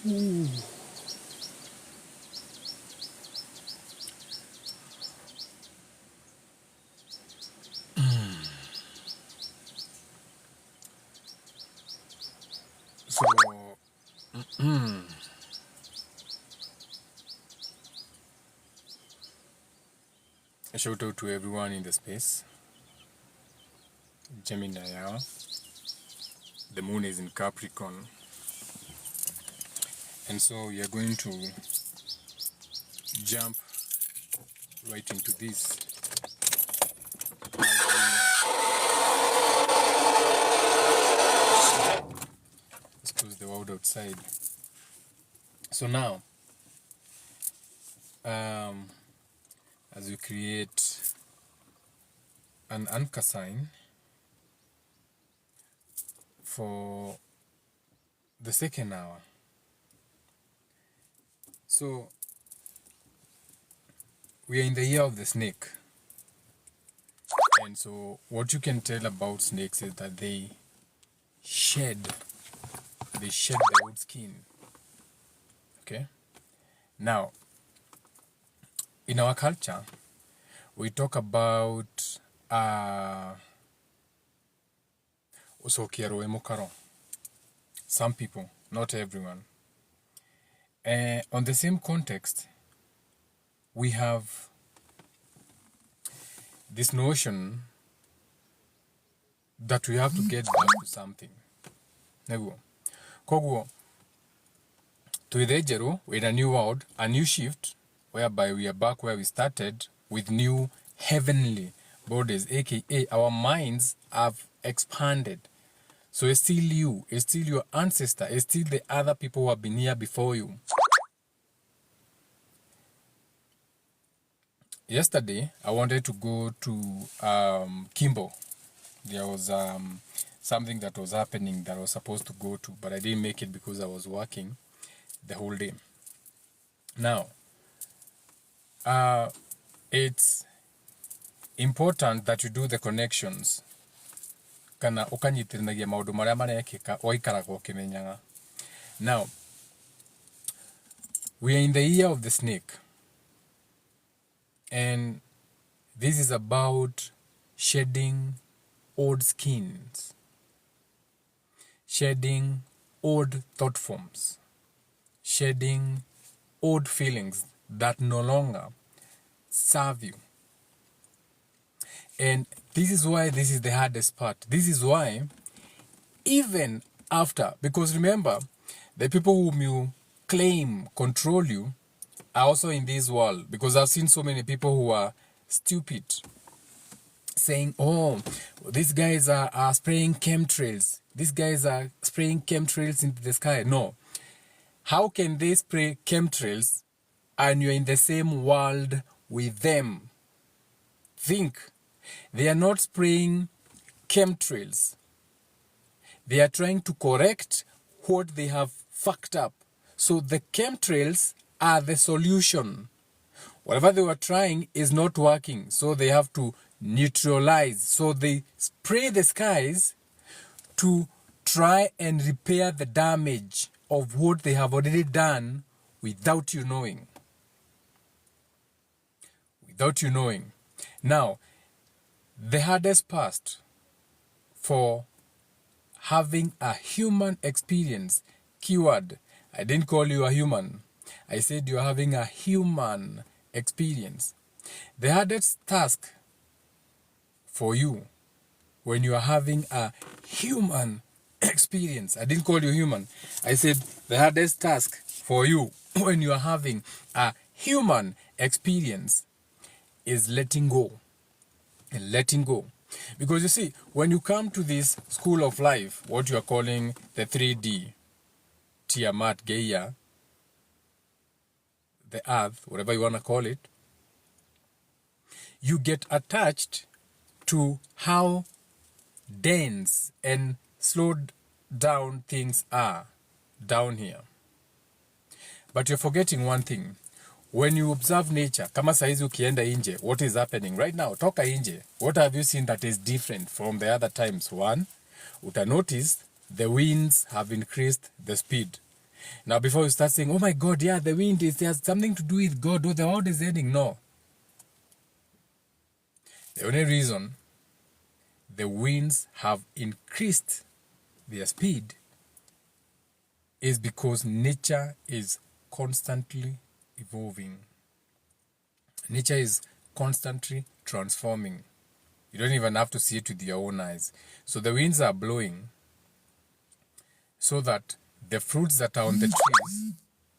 So, a shout out to everyone in the space. Gemini, the moon is in Capricorn, and so we are going to jump right into this. Let's close the world outside. So now, as we create an anchor sign for the second hour. So we are in the year of the snake, and so what you can tell about snakes is that they shed the old skin. Okay, now in our culture we talk about some people, not everyone. On the same context, we have this notion that we have to get back to something. Koguo, tuidejero with a new world, a new shift, whereby we are back where we started with new heavenly bodies, aka our minds have expanded. So it's still you, it's still your ancestor, it's still the other people who have been here before you. Yesterday, I wanted to go to Kimbo. There was something that was happening that I was supposed to go to, but I didn't make it because I was working the whole day. Now, it's important that you do the connections. Kana ukanyitirinagia maundu maria marekika waikaraga ukimenyaga. Now, we are in the year of the snake, and this is about shedding old skins, shedding old thought forms, shedding old feelings that no longer serve you. And this is why this is the hardest part. This is why even after, because remember, the people whom you claim control you are also in this world, because I've seen so many people who are stupid saying, oh, these guys are spraying chemtrails. These guys are spraying chemtrails into the sky. No. How can they spray chemtrails and you're in the same world with them? Think. They are not spraying chemtrails. They are trying to correct what they have fucked up. So the chemtrails are the solution. Whatever they were trying is not working. So they have to neutralize. So they spray the skies to try and repair the damage of what they have already done without you knowing. Without you knowing. Now, the hardest part for having a human experience, keyword, I didn't call you a human. I said you're having a human experience. The hardest task for you when you are having a human experience, I didn't call you human. I said the hardest task for you when you are having a human experience is letting go. And letting go. Because you see, when you come to this school of life, what you are calling the 3D, Tiamat, Gaia, the earth, whatever you want to call it, you get attached to how dense and slowed down things are down here. But you're forgetting one thing. When you observe nature, kama saizi ukienda inje, what is happening right now? Toka inje. What have you seen that is different from the other times? One, uta notice the winds have increased the speed. Now, before you start saying, oh my God, yeah, the wind has something to do with God, or the world is ending. No. The only reason the winds have increased their speed is because nature is constantly evolving. Nature is constantly transforming. You don't even have to see it with your own eyes. So the winds are blowing so that the fruits that are on the trees,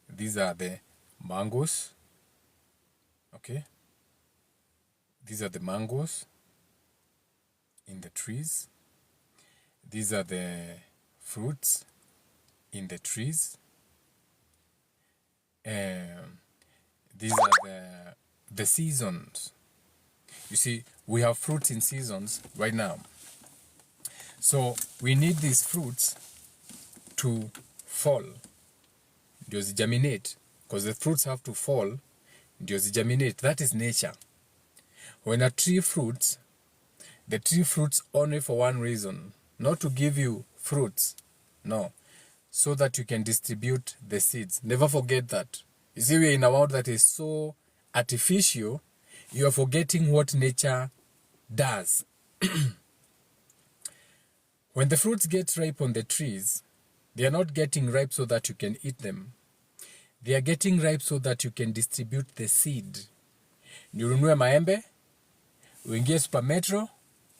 these are the mangoes, okay? These are the mangoes in the trees. These are the fruits in the trees. These are the seasons. You see, we have fruits in seasons right now. So we need these fruits to fall, ndio zigerminate, because the fruits have to fall, ndio zigerminate. That is nature. When a tree fruits, the tree fruits only for one reason, not to give you fruits, no, so that you can distribute the seeds. Never forget that. You see, we're in a world that is so artificial, you are forgetting what nature does. When the fruits get ripe on the trees, they are not getting ripe so that you can eat them. They are getting ripe so that you can distribute the seed. Ni ununue maembe, uingie super metro,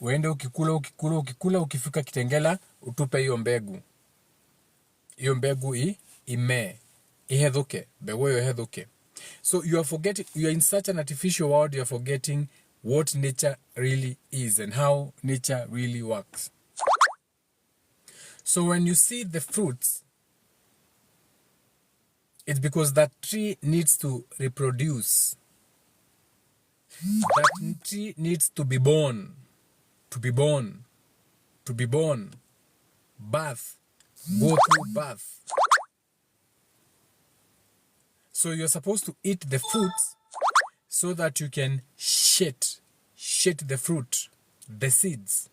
uende ukikula, ukifika Kitengela, utupe hiyo mbegu. Hiyo mbegu imee, ihedhuke, mbegu ihedhuke. So you are in such an artificial world, you are forgetting what nature really is and how nature really works. So when you see the fruits, it's because that tree needs to reproduce. That tree needs to be born. Birth. Go through birth. So you're supposed to eat the fruits so that you can shit the fruit, the seeds.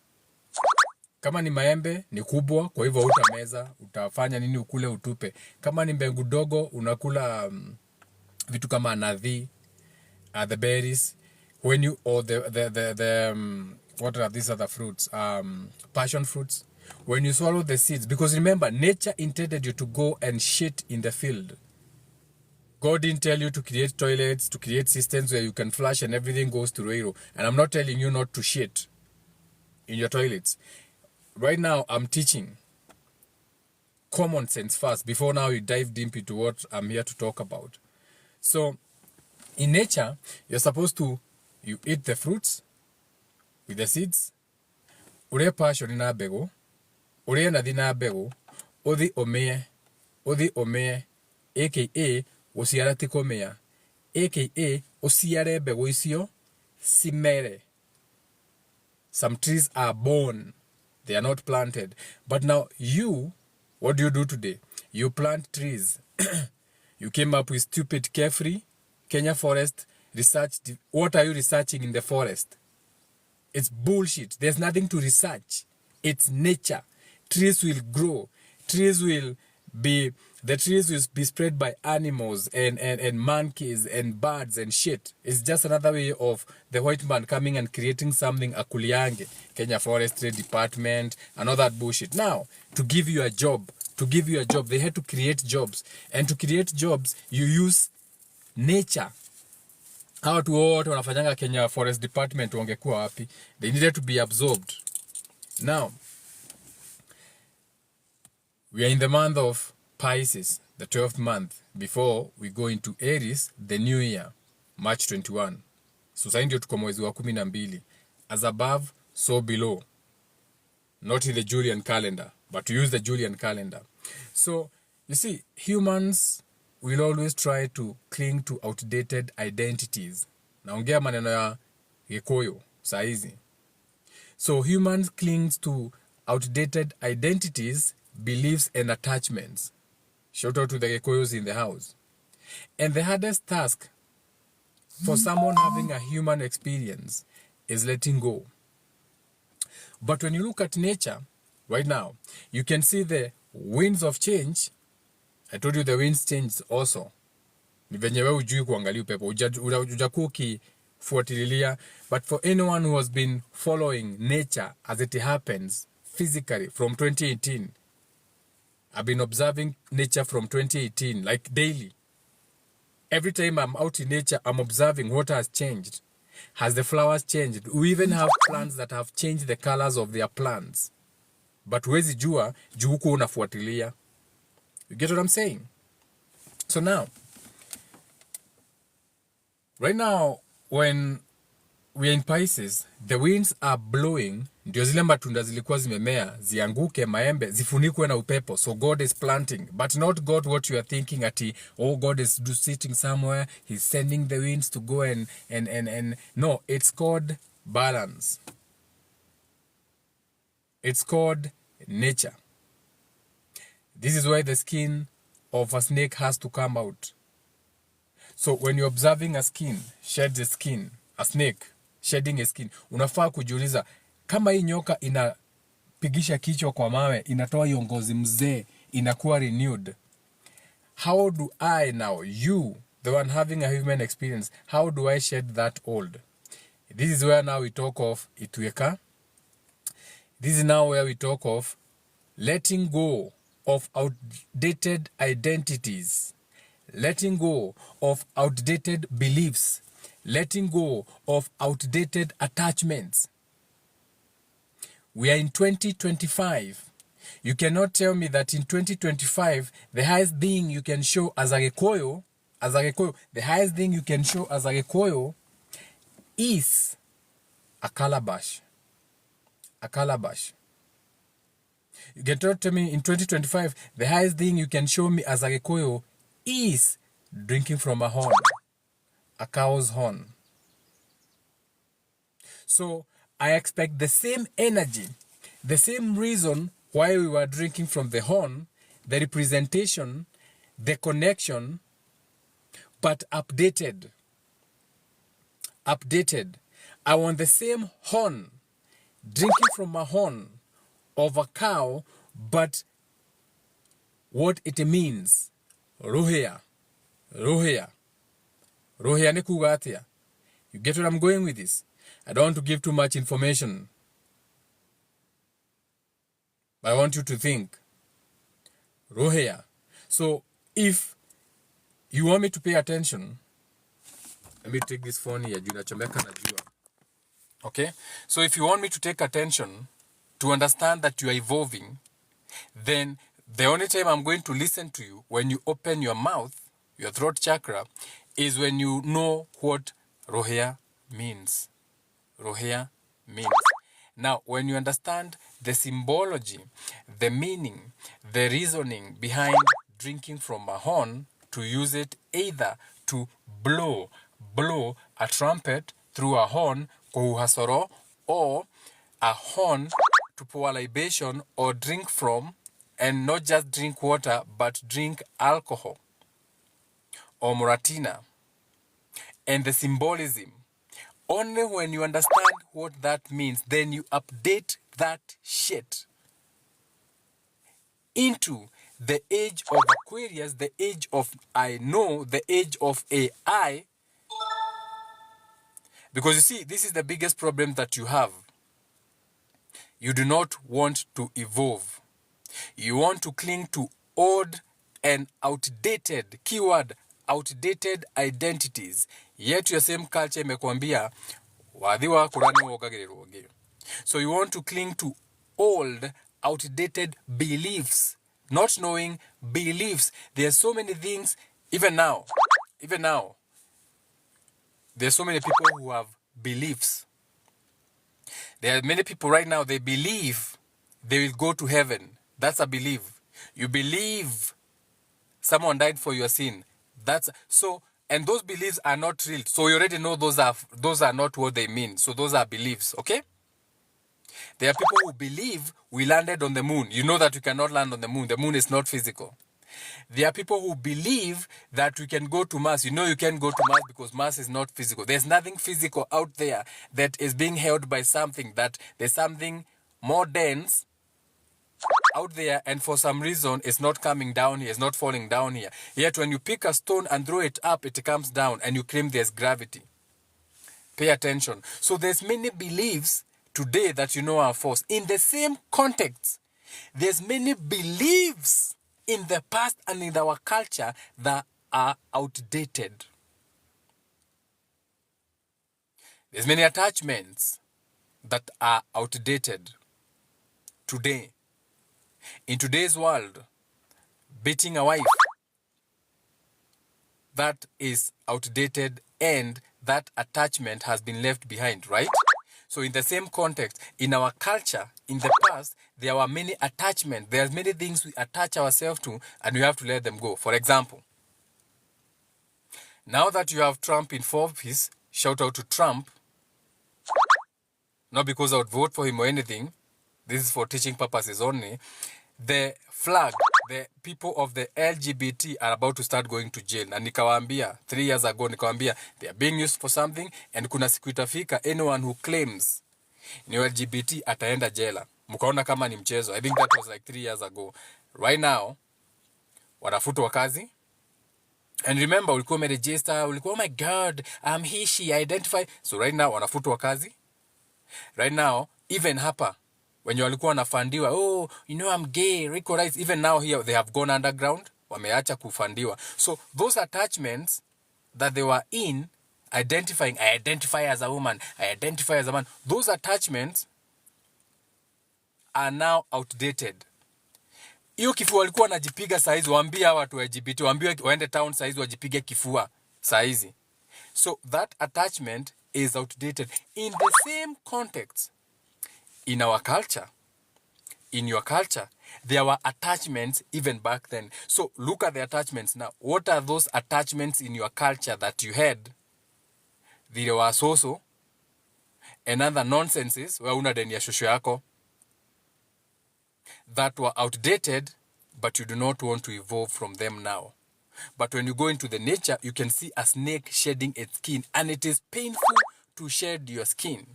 Kama ni maembe, ni kubwa, kwa hivyo utameza, utafanya nini ukule utupe. Kama ni mbegu dogo, unakula vitu kama nathi, the berries, when you, or what are these other fruits? Passion fruits. When you swallow the seeds, because remember, nature intended you to go and shit in the field. God didn't tell you to create toilets, to create systems where you can flush and everything goes to Roiro. And I'm not telling you not to shit in your toilets. Right now, I'm teaching common sense first, before now you dive deep into what I'm here to talk about. So, in nature, you're supposed to, you eat the fruits with the seeds, ure passion na bego, ure na dina bego, odi omeye, aka osiara tikomea, aka osiare bego isio simere. Some trees are born, they are not planted. But now you, what do you do today? You plant trees. You came up with stupid carefree, Kenya forest, research. What are you researching in the forest? It's bullshit. There's nothing to research. It's nature. Trees will grow. The trees will be spread by animals and monkeys and birds and shit. It's just another way of the white man coming and creating something akuliange, Kenya Forestry Department, and all that bullshit. Now, to give you a job, they had to create jobs. And to create jobs, you use nature. How to wote wanafanyanga Kenya Forest Department wangekuwa wapi? They needed to be absorbed. Now, we are in the month of Pisces, the 12th month, before we go into Aries, the new year, March 21. So sasa ndio tuko mwezi wa 12. As above, so below. Not in the Julian calendar, but to use the Julian calendar. So, you see, humans will always try to cling to outdated identities. Naongea maneno ya Gikuyu saizi. So humans cling to outdated identities, beliefs, and attachments. Shout out to the Gekuyus in the house. And the hardest task for someone having a human experience is letting go. But when you look at nature right now, you can see the winds of change I told you the winds changed also. Ni venye wewe hujui kuangalia upepo. Hujakuwa ukifuatilia. But for anyone who has been following nature as it happens physically from 2018, I've been observing nature from 2018, like daily. Every time I'm out in nature, I'm observing what has changed. Has the flowers changed? We even have plants that have changed the colors of their plants. But huwezi jua juu huko unafuatilia. You get what I'm saying? So now, right now, when we are in Pisces, the winds are blowing. Ndio zile matunda zilikuwa zimemea, zianguke maembe, zifunikwe na upepo. So God is planting. But not God what you are thinking ati, oh, God is sitting somewhere, he's sending the winds to go and no, it's called balance. It's called nature. This is why the skin of a snake has to come out. So when you're observing a skin, shed the skin, a snake shedding a skin, unafaa kujiuliza, kama hii nyoka inapigisha kichwa kwa mawe, inatoa hiyo ngozi mzee, inakuwa renewed. How do I now, you, the one having a human experience, how do I shed that old? This is where now we talk of itweka. This is now where we talk of letting go of outdated identities, letting go of outdated beliefs, letting go of outdated attachments. We are in 2025. You cannot tell me that in 2025, the highest thing you can show as a Gikuyu, the highest thing you can show as a Gikuyu is a calabash. A calabash. You cannot tell me in 2025, the highest thing you can show me as a Gikuyu is drinking from a horn, a cow's horn. So I expect the same energy, the same reason why we were drinking from the horn, the representation, the connection, but updated. Updated. I want the same horn, drinking from a horn of a cow, but what it means. Ruhia. Ruhia. Ruhia ne kugatia. You get what I'm going with this? I don't want to give too much information. But I want you to think. Ruhia. So if you want me to pay attention, let me take this phone here. Okay? So if you want me to take attention to understand that you are evolving, then the only time I'm going to listen to you when you open your mouth, your throat chakra, is when you know what Rohia means. Rohia means. Now, when you understand the symbology, the meaning, the reasoning behind drinking from a horn, to use it either to blow a trumpet through a horn, kohuhasoro, or a horn to pour libation or drink from, and not just drink water, but drink alcohol or moratina. And the symbolism. Only when you understand what that means, then you update that shit into the age of Aquarius, the age of I know, the age of AI. Because you see, this is the biggest problem that you have. You do not want to evolve. You want to cling to old and outdated, keyword, outdated identities. Yet your same culture imekwambia wadhiwa kurani wogagerero wogero. So you want to cling to old, outdated beliefs, not knowing beliefs. There are so many things, even now, there are so many people who have beliefs. There are many people right now, they believe they will go to heaven. That's a belief. You believe someone died for your sin. That's so, and those beliefs are not real. So you already know those are not what they mean. So those are beliefs, okay? There are people who believe we landed on the moon. You know that we cannot land on the moon. The moon is not physical. There are people who believe that we can go to Mars. You know you can't go to Mars because Mars is not physical. There's nothing physical out there that is being held by something, that there's something more dense out there, and for some reason it's not coming down here, it's not falling down here. Yet when you pick a stone and throw it up, it comes down, and you claim there's gravity. Pay attention. So there's many beliefs today that you know are false. In the same context, there's many beliefs in the past and in our culture that are outdated. There's many attachments that are outdated today. In today's world, beating a wife, that is outdated, and that attachment has been left behind, right? So in the same context, in our culture, in the past, there were many attachments. There are many things we attach ourselves to, and we have to let them go. For example, now that you have Trump in office, shout out to Trump. Not because I would vote for him or anything. This is for teaching purposes only. The flag, the people of the LGBT are about to start going to jail. Na nikawaambia 3 years ago, nikawaambia they are being used for something, and kuna siku itafika anyone who claims ni LGBT ataenda jela. Mkaona kama ni mchezo. I think that was like 3 years ago. Right now, wanafutwa kazi. And remember, ulikuwa umeregister, ulikuwa, oh my God, I'm he, she, identify. So right now, wanafutwa kazi. Right now, even hapa, when walikuwa wanafandiwa, oh, you know I'm gay, equal rights, even now here, they have gone underground, wameacha kufandiwa. So those attachments that they were in, identifying, I identify as a woman, I identify as a man, those attachments are now outdated. Hiyo kifua walikuwa wanajipiga saizi, waambia watu wa LGBT, waambia waende town saizi wajipige kifua saizi. So that attachment is outdated. In the same context, in our culture, in your culture, there were attachments even back then. So look at the attachments now. What are those attachments in your culture that you had? There were so and other nonsenses, where una deni ya shosho yako, that were outdated, but you do not want to evolve from them now. But when you go into the nature, you can see a snake shedding its skin, and it is painful to shed your skin.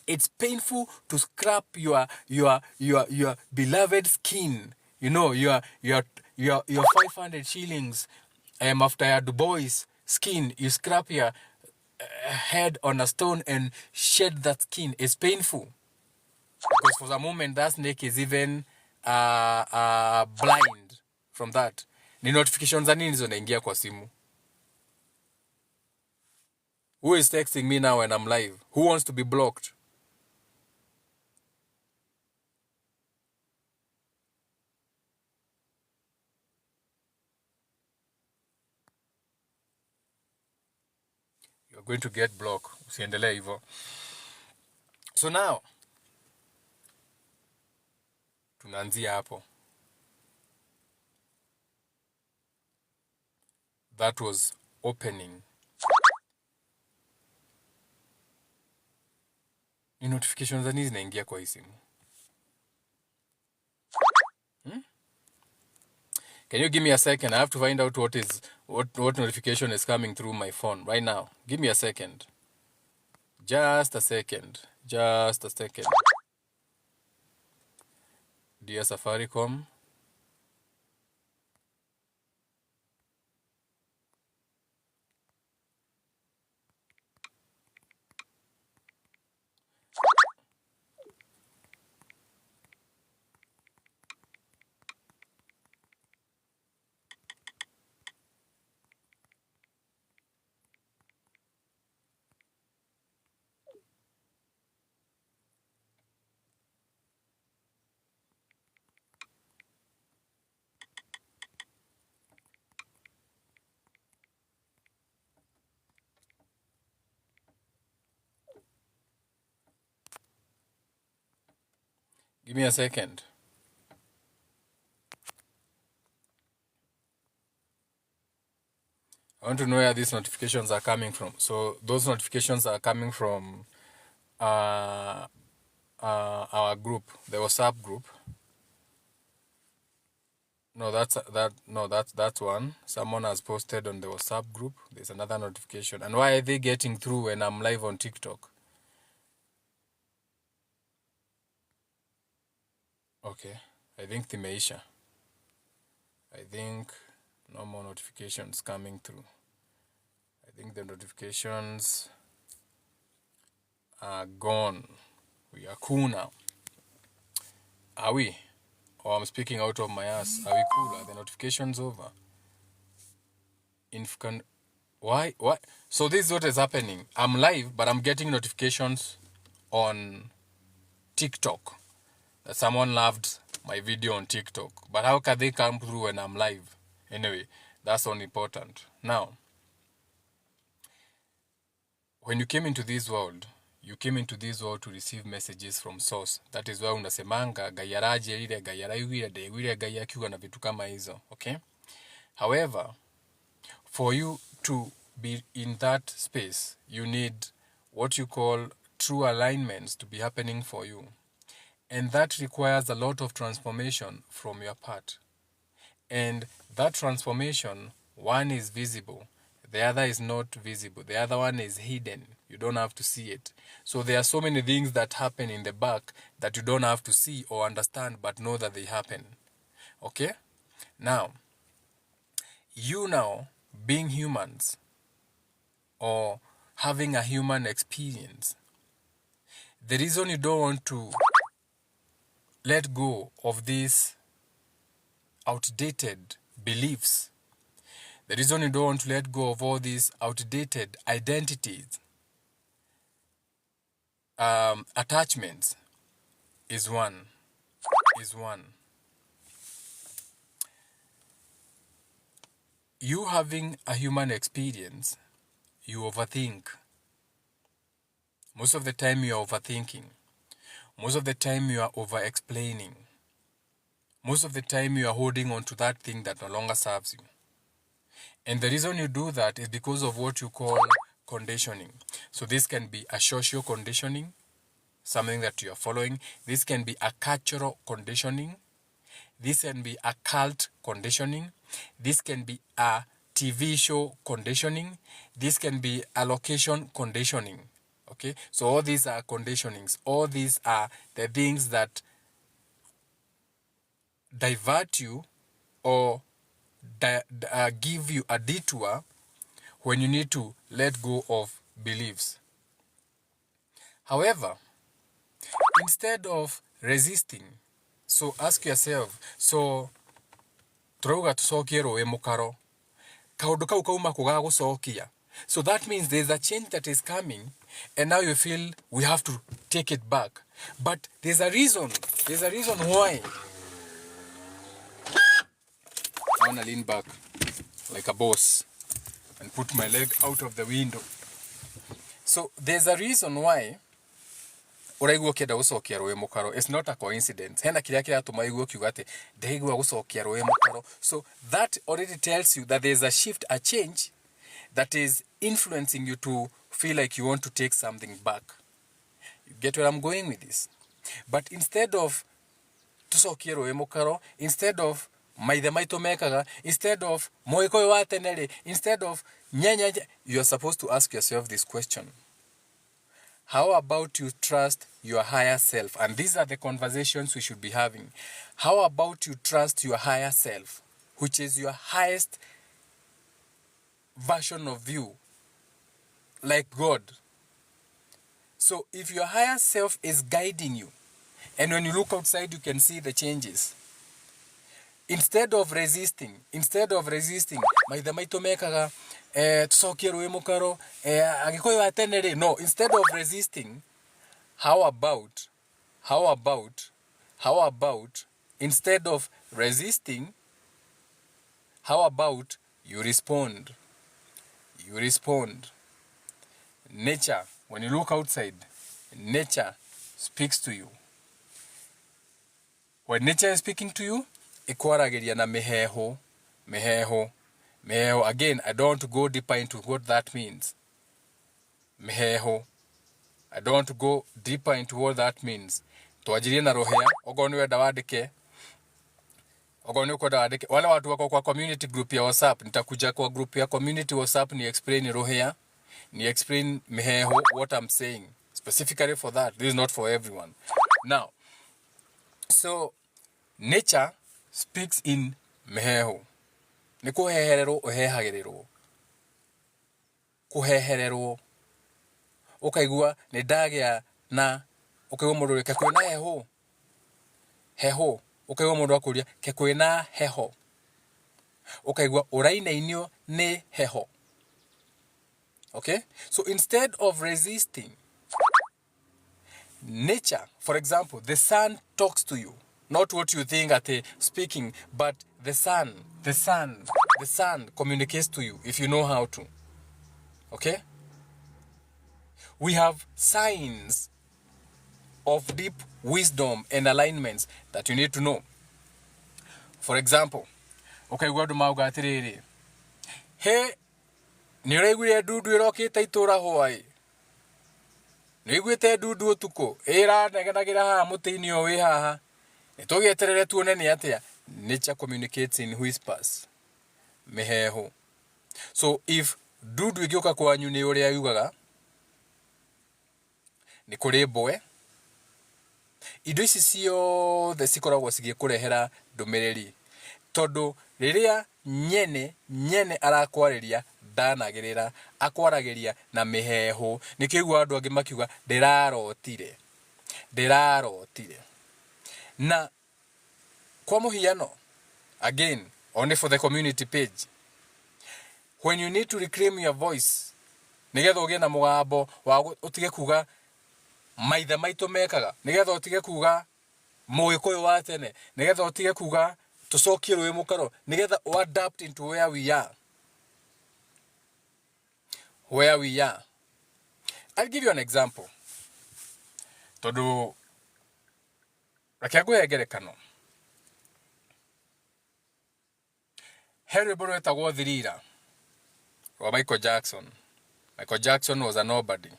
It's painful to scrap your beloved skin. You know, your 500 shillings after your Du Bois skin, you scrap your head on a stone and shed that skin. It's painful. Because for the moment, that snake is even blind from that. Ni notifications za nini zinaingia kwa simu? Who is texting me now when I'm live? Who wants to be blocked? You're going to get blocked. Usiendelee hivyo. So now, tunaanzia hapo. That was opening. Ni notifications za nini zinaingia kwa hii simu? Can you give me a second? I have to find out what notification is coming through my phone right now. Give me a second. Just a second. Just a second. Dear Safaricom. Give me a second. I want to know where these notifications are coming from. So those notifications are coming from our group, the WhatsApp group. No, that's one. Someone has posted on the WhatsApp group. There's another notification. And why are they getting through when I'm live on TikTok? Okay. I think thimeisha. I think no more notifications coming through. I think the notifications are gone. We are cool now. Are we? Or I'm speaking out of my ass. Are we cool? Are the notifications over? Why? So this is what is happening. I'm live, but I'm getting notifications on TikTok that someone loved my video on TikTok. But how can they come through when I'm live? Anyway, that's unimportant. Now, when you came into this world, you came into this world to receive messages from source. That is why unasemanga Gai araje ile, Gai araigwire, Gai Gai akiuga na vitu kama hizo. Okay? However, for you to be in that space, you need what you call true alignments to be happening for you. And that requires a lot of transformation from your part. And that transformation, one is visible, the other is not visible. The other one is hidden. You don't have to see it. So there are so many things that happen in the back that you don't have to see or understand, but know that they happen. Okay? Now, you now, being humans, or having a human experience, the reason you don't want to let go of these outdated beliefs, the reason you don't want to let go of all these outdated identities, attachments, is one. You having a human experience, you overthink. Most of the time you are overthinking. Most of the time you are over-explaining. Most of the time you are holding on to that thing that no longer serves you. And the reason you do that is because of what you call conditioning. So this can be a social conditioning, something that you are following. This can be a cultural conditioning. This can be a cult conditioning. This can be a TV show conditioning. This can be a location conditioning. Okay, so all these are conditionings. All these are the things that divert you or give you a detour when you need to let go of beliefs. However, instead of resisting, so ask yourself, so turauga tucokie rũĩ mũkaro, kaũndũ kau kauma kũga gũcokia. So that means there's a change that is coming, and now you feel we have to take it back. But there's a reason why. I want to lean back like a boss and put my leg out of the window. So there's a reason why uraigua ukienda gucokia rũĩ mũkaro. It's not a coincidence. Hena kiria kiratuma igua kiuga ati ndeigua gucokia rũĩ mũkaro. So that already tells you that there's a shift, a change that is influencing you to feel like you want to take something back. You get where I'm going with this? But instead of tucokie rũĩ mũkaro, instead of maithe maitũ mekaga, instead of mũgĩkũyũ wa tene, instead of nyanya, you are supposed to ask yourself this question. How about you trust your higher self? And these are the conversations we should be having. How about you trust your higher self, which is your highest version of you, like God? So if your higher self is guiding you, and when you look outside, you can see the changes. Instead of resisting, maithe maitũ mekaga, tucokie rũĩ mũkaro, agĩkũyũ a tene rĩ. No, instead of resisting, how about, instead of resisting, how about you respond? Nature, when you look outside, nature speaks to you. When nature is speaking to you, ikwaragĩria na mĩheehũ. Again, I don't want to go deeper into what that means. Mĩheehũ. I don't want to go deeper into what that means. Twanjirie na rũhĩa, okorwo nĩ wenda wandĩke. Wale watu wako kwa community group ya WhatsApp, nitakuja kwa group ya community WhatsApp ni explain rũhĩa, ni explain mĩheehũ, what I'm saying. Specifically for that. This is not for everyone. Now, so Nature speaks in meheho. Ni kuhehererwo uhehagirirwo. Kuhehererwo. Ukaigua ni ndagia na ukaigua mundu reke kwina heho. Heho. Ukaigua mundu akuria ke kwina heho. Ukaigua urainainio ni heho. Okay? So instead of resisting, nature, for example, the sun talks to you. Not what you think at speaking, but the sun communicates to you if you know how to. Okay? We have signs of deep wisdom and alignments that you need to know. For example, okay, go to Maugatiriri. Hey, Niregwe dudu irokita itura hoai. Niguite dudu otuko. Era neganagira ha mutini o wi haha. Nitugeterere tuone ni atia. Nature communicates in whispers. Meheho. So if dudu igioka kwanyu ni uria yugaga, ni kuri boe. Indo ici ciothe cikoragwo cigĩkũrehera ndũmĩrĩri tondu riria nyene arakwariria ndanagirira akwaragiria na miheho nikigwa andu angi makiuga ndirarotire na kwa muhiano again only for the community page, when you need to reclaim your voice nigetha ugie na mugambo wa utige kuga maitha maitu mekaga, nigetha utige kuga mugikuyu wa tene, nigetha utige kuga tucokie rwi mukaro, nigetha adapt into where we are. I'll give you an example. Tondu rakiago yegerekano Harry Borota go thirira or Michael Jackson. Michael Jackson was a nobody.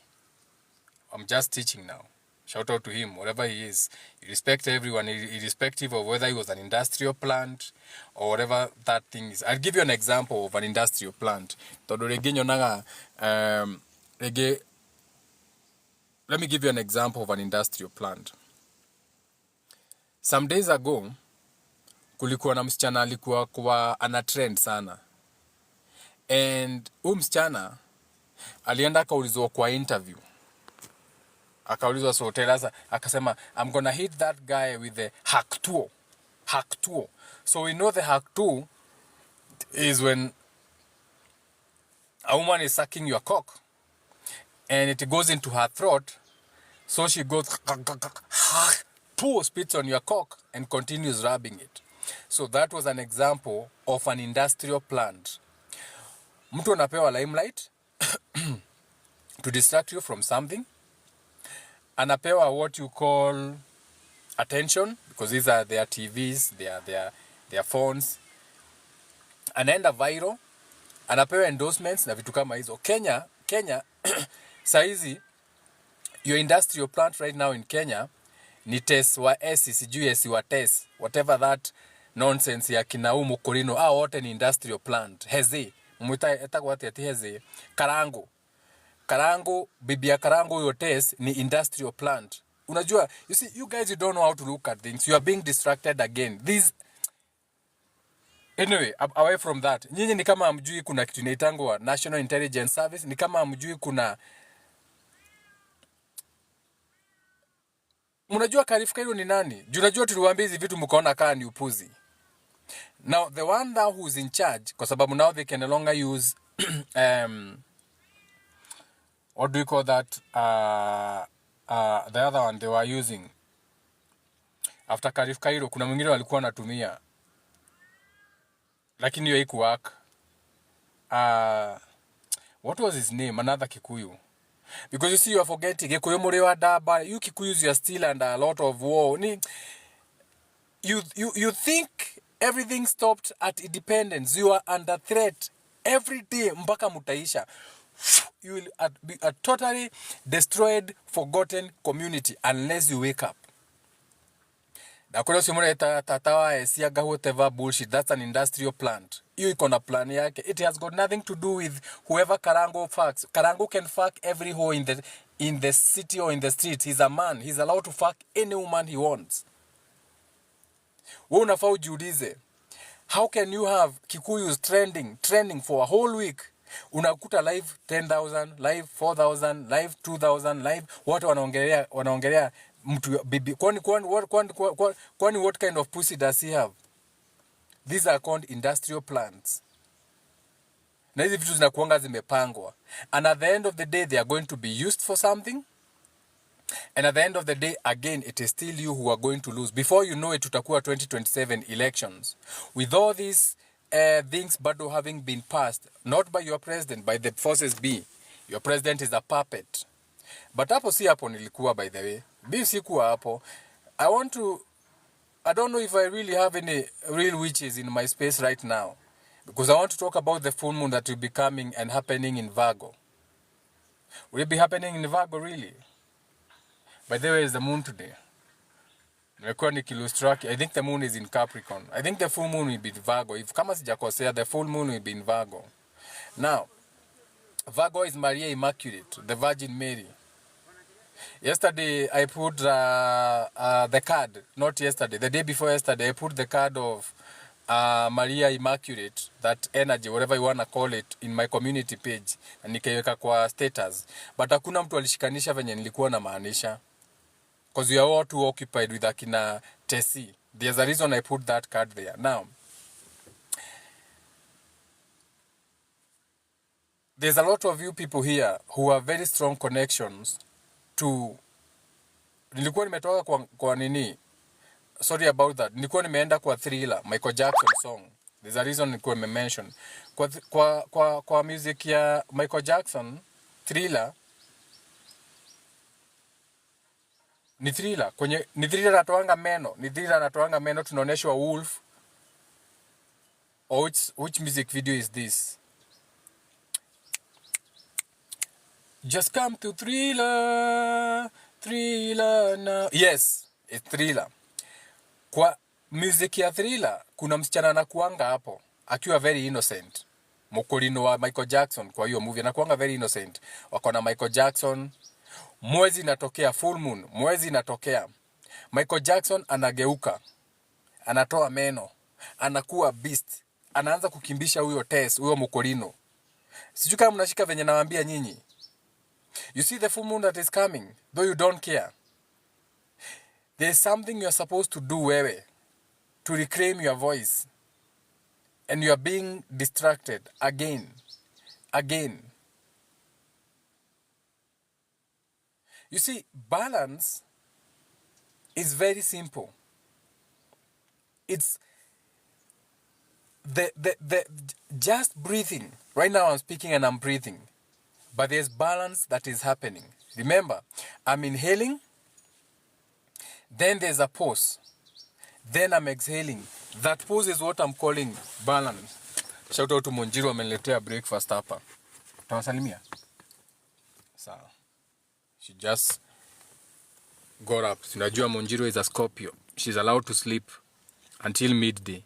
I'm just teaching now. Shout out to him, wherever he is. You respect everyone, irrespective of whether he was an industrial plant or whatever that thing is. I'll give you an example of an industrial plant. Let me give you an example of an industrial plant. Some days ago, kulikuwa na msichana alikuwa kwa ana trend sana. And msichana alienda akaulizwa kwa interview. Akaulizwa so tell us, akasema I'm gonna hit that guy with the hack tool. So we know the hack tool is when a woman is sucking your cock and it goes into her throat, so she goes spits on your cock and continues rubbing it. So that was an example of an industrial plant. Mtu anapewa limelight to distract you from something. Anapewa what you call attention, because these are their TVs, their phones. Anaenda viral. Anapewa endorsements na vitu kama hizo. Kenya saizi your industrial plant right now in Kenya ni test wa S, sijui S wa test, whatever that nonsense ya kinaumu kurino, wote ni industrial plant. Heze mwita etagwa ati heze Karango, bibia Karango, your test ni industrial plant. Unajua, you see, you guys, you don't know how to look at things. You are being distracted again. Anyway, away from that. Nyinyi ni kama hamjui kuna kitu inaitangwa National Intelligence Service. Ni kama hamjui kuna... Unajua Karifka hilo ni nani? Unajua tuliwaambia hizi vitu mkaona kaa ni upuzi. Now, the one now who's in charge, kwa sababu now they can no longer use... what do you call that? The other one they were using after Karif Cairo, kuna mwingine walikuwa wanatumia lakini hiyo haikuwork. What was his name? Another Kikuyu. Because you see, you are forgetting Kikuyu muri wa daba. You Kikuyus, you are still under a lot of war. You think everything stopped at independence. You are under threat every day mpaka mutaisha. You will be a totally destroyed, forgotten community unless you wake up. Nakuna simule tatawa esiaga whatever bullshit. That's an industrial plant. You ikona plan yake. It has got nothing to do with whoever Karango fucks. Karango can fuck every hoe in the city or in the street. He's a man. He's allowed to fuck any woman he wants. Wewe unafaa ujiulize, how can you have Kikuyus trending for a whole week? Unakuta live 10,000, live 4,000, live 2,000, live watu wanaongelea mtu bibi. Kwani what kind of pussy does he have? These are called industrial plants. Na hizi vitu zinakuanga zimepangwa. And at the end of the day, they are going to be used for something. And at the end of the day, again, it is still you who are going to lose. Before you know it, tutakuwa 2027 elections. With all these things bado having been passed, not by your president, by the forces B. Your president is a puppet. But hapo si hapo nilikuwa, by the way. B sikuwa hapo. I don't know if I really have any real witches in my space right now. Because I want to talk about the full moon that will be coming and happening in Virgo. Will it be happening in Virgo, really? By the way, is the moon today? I think the moon is in Capricorn. I think the full moon will be in Virgo. If kama sijakosea, the full moon will be in Virgo. Now, Virgo is Maria Immaculate, the Virgin Mary. Yesterday, I put the card, not yesterday, the day before yesterday, I put the card of Maria Immaculate, that energy, whatever you want to call it, in my community page. Na nikaiweka kwa status. But hakuna mtu alishikanisha venye nilikuwa na maanisha. Because we are all too occupied with akina Tessie. There's a reason I put that card there. Now, there's a lot of you people here who have very strong connections to... Nilikuwa nimetoka kwa nini? Sorry about that. Nilikuwa nimeenda kwa Thriller, Michael Jackson song. There's a reason nilikuwa nimemention. Kwa music ya Michael Jackson, Thriller, ni Thriller. Ni Thriller anatoanga meno. Ni Thriller anatoanga meno, tunaoneshwa wolf. Or which music video is this? Just come to Thriller. Thriller now. Yes, it's Thriller. Kwa music ya Thriller, kuna msichana anakuanga hapo, akiwa very innocent. Mokolino wa Michael Jackson kwa hiyo movie, anakuanga very innocent. Wako na Michael Jackson. Mwezi inatokea, full moon. Mwezi inatokea. Michael Jackson anageuka. Anatoa meno. Anakuwa beast. Anaanza kukimbisha huyo Tess, huyo Mokolino. Sijui kama mnashika venye nawaambia nyinyi. You see the full moon that is coming, though you don't care. There's something you're supposed to do, wewe, to reclaim your voice. And you are being distracted again. You see, balance is very simple. It's the just breathing. Right now I'm speaking and I'm breathing. But there's balance that is happening. Remember, I'm inhaling. Then there's a pause. Then I'm exhaling. That pause is what I'm calling balance. Shout out to Monjiro, ameniletea breakfast hapa. Tawasalimia. Sawa. She just got up. Sinajua Monjiro is a Scorpio. She's allowed to sleep until midday.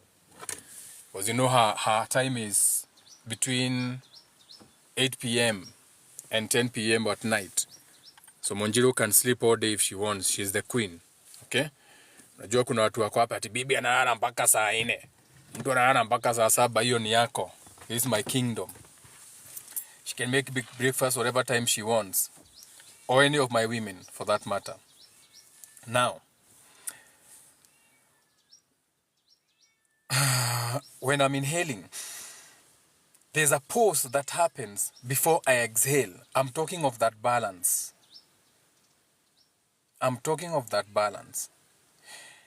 Because you know her time is between 8 p.m. and 10 p.m. at night. So Monjiro can sleep all day if she wants. She's the queen. Okay? Najua kuna watu wako hapa ati bibi analala mpaka saa 4. Mtu analala mpaka saa 7, hiyo ni yako. This is my kingdom. She can make big breakfast whatever time she wants. Or any of my women for that matter. Now, when I'm inhaling, there's a pause that happens before I exhale. I'm talking of that balance.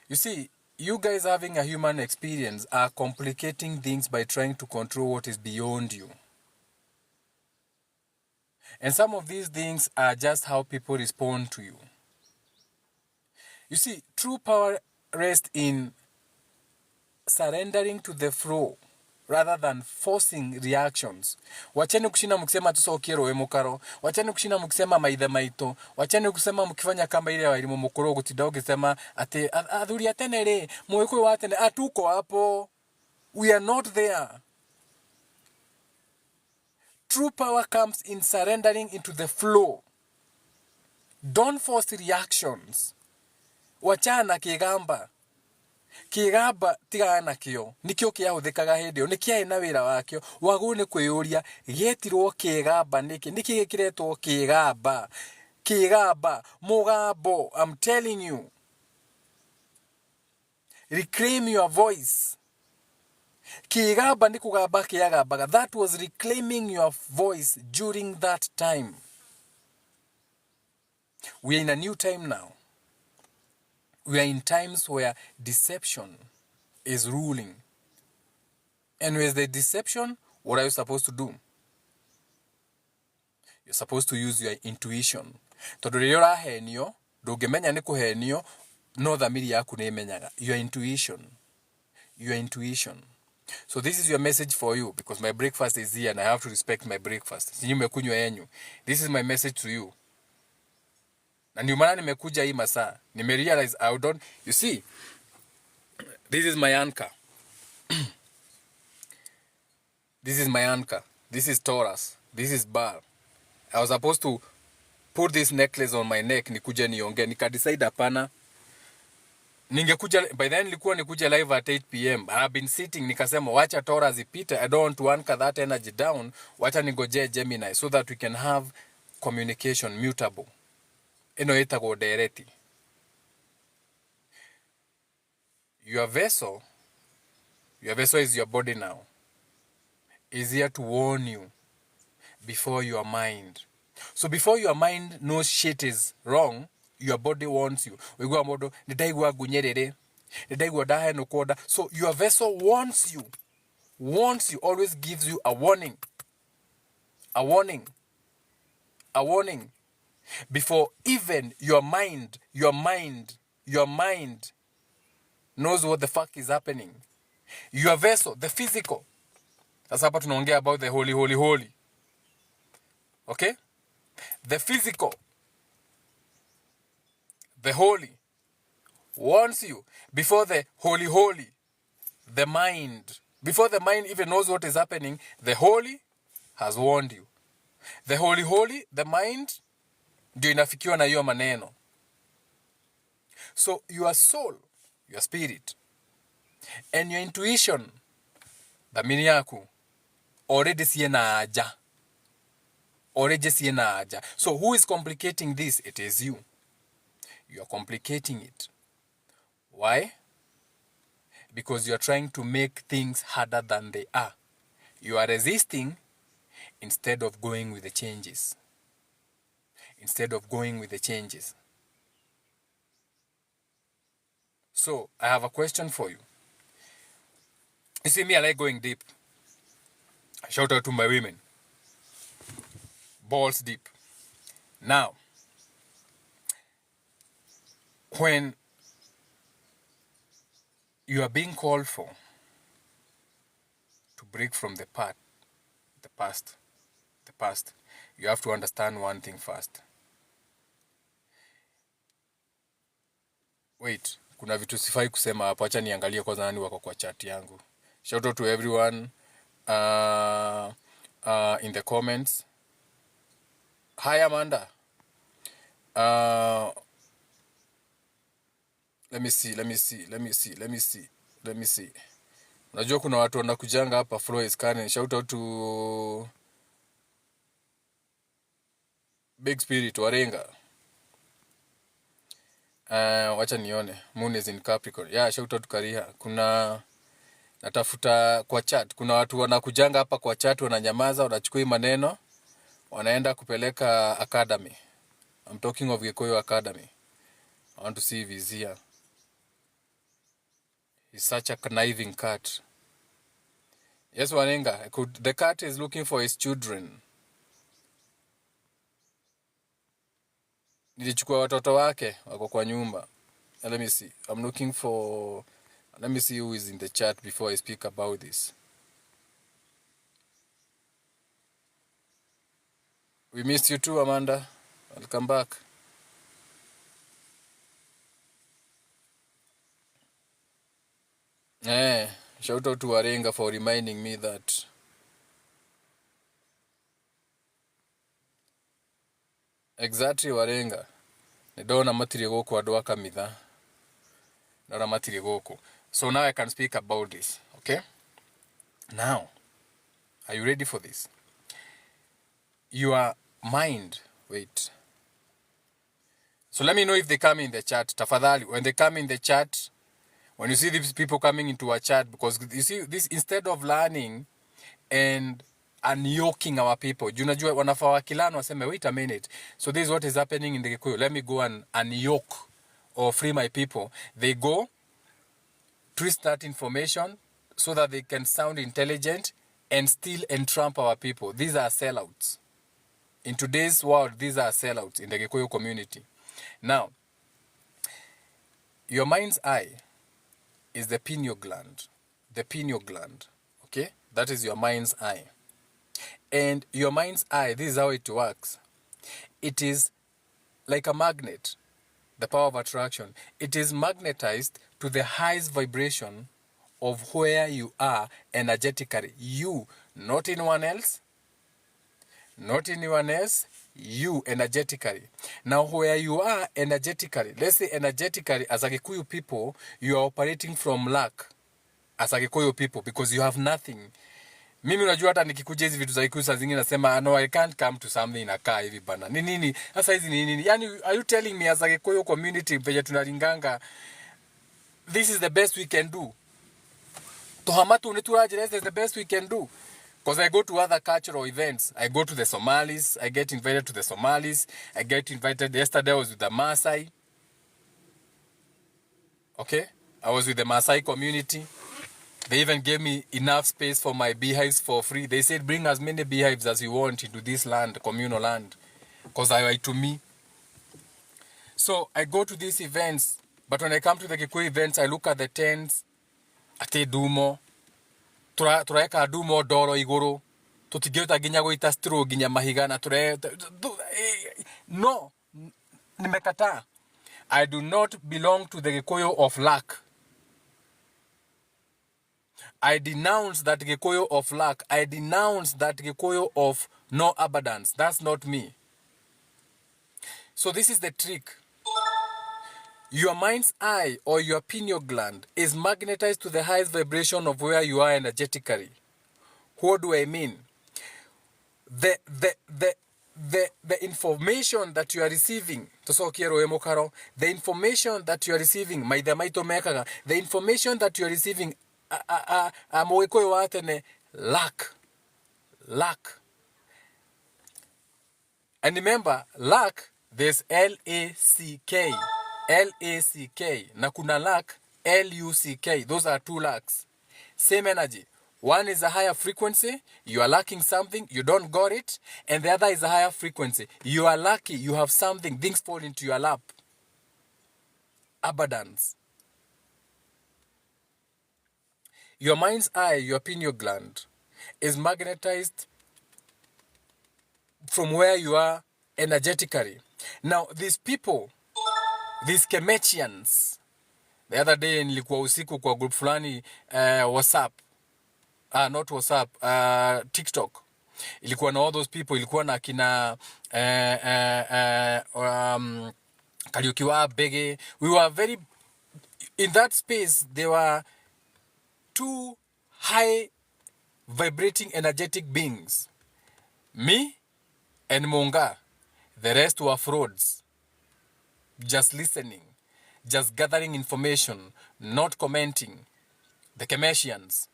You see, you guys having a human experience are complicating things by trying to control what is beyond you. And some of these things are just how people respond to you. You see, true power rests in surrendering to the flow rather than forcing reactions. Wacheni kushina mkisema tusokiero wemukaro. Wacheni kushina mkisema maithe maito. Wacheni kusema mkifanya kamba ile wa elimu mukoro gutida ukisema ate athuri atenere muwekwe watene atuko hapo. We are not there. True power comes in surrendering into the flow. Don't force reactions. Wachana kigamba. Kigamba tigana nakio nikio kiahuthikaga hindi yo nikia ina wira wakio wagu ni kwiyuria getirwo kigamba niki gikiretwo kigamba mugambo. I'm telling you, reclaim your voice. Kigamba ni kugamba kiagambaga. That was reclaiming your voice during that time. We are in a new time now. We are in times where deception is ruling. And with the deception, what are you supposed to do? You're supposed to use your intuition. Tondu riria urahenio, ndungimenya ni kuhenio, no thamiri yaku ni imenyaga. Your intuition. Your intuition. So this is your message for you, because my breakfast is here and I have to respect my breakfast. Sinyumekunywa yenyu. This is my message to you. Na ndio maana nimekuja hii masaa. Nimerealize I don't, you see, this is my anchor. This is my anchor. This is Taurus. This is Bar. I was supposed to put this necklace on my neck nikuja nionge. Nikadecide hapana. Ningekuja, by then nilikuwa nikuja live at 8 p.m. I've been sitting, nikasema wacha Taurus ipite. I don't want to anchor that energy down. Wacha ningoje Gemini so that we can have communication mutable. Eno itago direct. Your vessel is your body now. Is here to warn you before your mind. So before your mind knows shit is wrong, your body warns you. We go amodo nidaigwa gunyerere. Nidaigwa dahe no koda. So your vessel warns you. Warns you, always gives you a warning. A warning. A warning. Before even your mind knows what the fuck is happening. Your vessel, the physical. That's hapa tunaongea about the holy. Okay? The physical, the holy, warns you before the holy, the mind. Before the mind even knows what is happening, the holy has warned you. The holy, the mind, ndio inafikiwa na hiyo maneno. So your soul, your spirit, and your intuition, dhamiri yaku, already siena aja. So who is complicating this? It is you. You are complicating it. Why? Because you are trying to make things harder than they are. You are resisting instead of going with the changes. So, I have a question for you. You see me, I like going deep. Shout out to my women. Balls deep. Now, when you are being called for to break from the past, you have to understand one thing first. Wait, kuna vitu sifai kusema hapo, acha niangalie kwanza nani wako kwa chat yangu. Shout out to everyone in the comments. Hi Amanda. Let me see. Unajua kuna watu wanakujanga hapa, flow is Karen. Shout out to Big Spirit Warenga. Wacha nione. Moon is in Capricorn. Yeah, shout out to Kariha. Kuna natafuta kwa chat. Kuna watu wanakujanga hapa kwa chat, wananyamaza, wanachukua maneno, wanaenda kupeleka academy. I'm talking of Gikoyo Academy. I want to see if he's here. He's such a conniving cat. Yes, Warenga. The cat is looking for his children. Nilichukua watoto wake wako kwa nyumba. Let me see. I'm looking for... Let me see who is in the chat before I speak about this. We missed you too, Amanda. Welcome back. Shout out to Warenga for reminding me that exactly Warenga. Ndona matire goko andu akamidha. Ndona matire goko. So now I can speak about this, okay? Now, are you ready for this? Your mind, wait. So let me know if they come in the chat. Tafadhali, when they come in the chat, when you see these people coming into a chat, because you see this, instead of learning and unyoking our people, junajua wanafaa wakilana waseme, wait a minute, so this is what is happening in the Kikuyu, let me go and unyoke or free my people. They go twist that information so that they can sound intelligent and still entrap our people. These are sellouts. In today's world, these are sellouts in the Gikuyu community. Now, your mind's eye is the pineal gland. The pineal gland, okay? That is your mind's eye. And your mind's eye, this is how it works. It is like a magnet, the power of attraction. It is magnetized to the highest vibration of where you are energetically. You, not anyone else, not anyone else, you energetically. Now where you are energetically, let's say energetically as a Gikuyu people, you are operating from lack as a Gikuyu people because you have nothing. Mimi unajua hata nikikuja hizi vitu za Gikuyu saa zingine nasema no, I can't come to something inakaa hivi bana. Ni nini? Sasa hizi ni nini? Yani are you telling me as a Gikuyu community venye tunalinganga this is the best we can do? Tohamatu unituraje, this is the best we can do. Because I go to other cultural events. I go to the Somalis. I get invited to the Somalis. I get invited. Yesterday I was with the Maasai. Okay? I was with the Maasai community. They even gave me enough space for my beehives for free. They said, bring as many beehives as you want into this land, communal land. Because I like to me. So I go to these events. But when I come to the Gikuyu events, I look at the tents. Ate dumo. Tureka dumo doro iguru. Tutigeuta ginya goita stro ginya mahigana. No. Nimekata. I do not belong to the Gikuyu of lack. I denounce that Gikuyu of lack. I denounce that Gikuyu of no abundance. That's not me. So this is the trick. Your mind's eye or your pineal gland is magnetized to the highest vibration of where you are energetically. What do I mean? The information that you are receiving, the information that you are receiving, the information that you are receiving, lack. And remember, lack, there's L-A-C-K. L-A-C-K. Na kuna lack, L-U-C-K. Those are two lacks. Same energy. One is a higher frequency. You are lacking something. You don't got it. And the other is a higher frequency. You are lucky. You have something. Things fall into your lap. Abundance. Your mind's eye, your pineal gland, is magnetized from where you are energetically. Now, these people, these Kemechians, the other day nilikuwa usiku kwa group fulani WhatsApp, not WhatsApp, TikTok. Ilikuwa na all those people, ilikuwa na kina Kariukiwa Bege. We were very, in that space, there were two high vibrating energetic beings. Me and Munga. The rest were frauds. Just listening. Just gathering information. Not commenting. The Kemetians.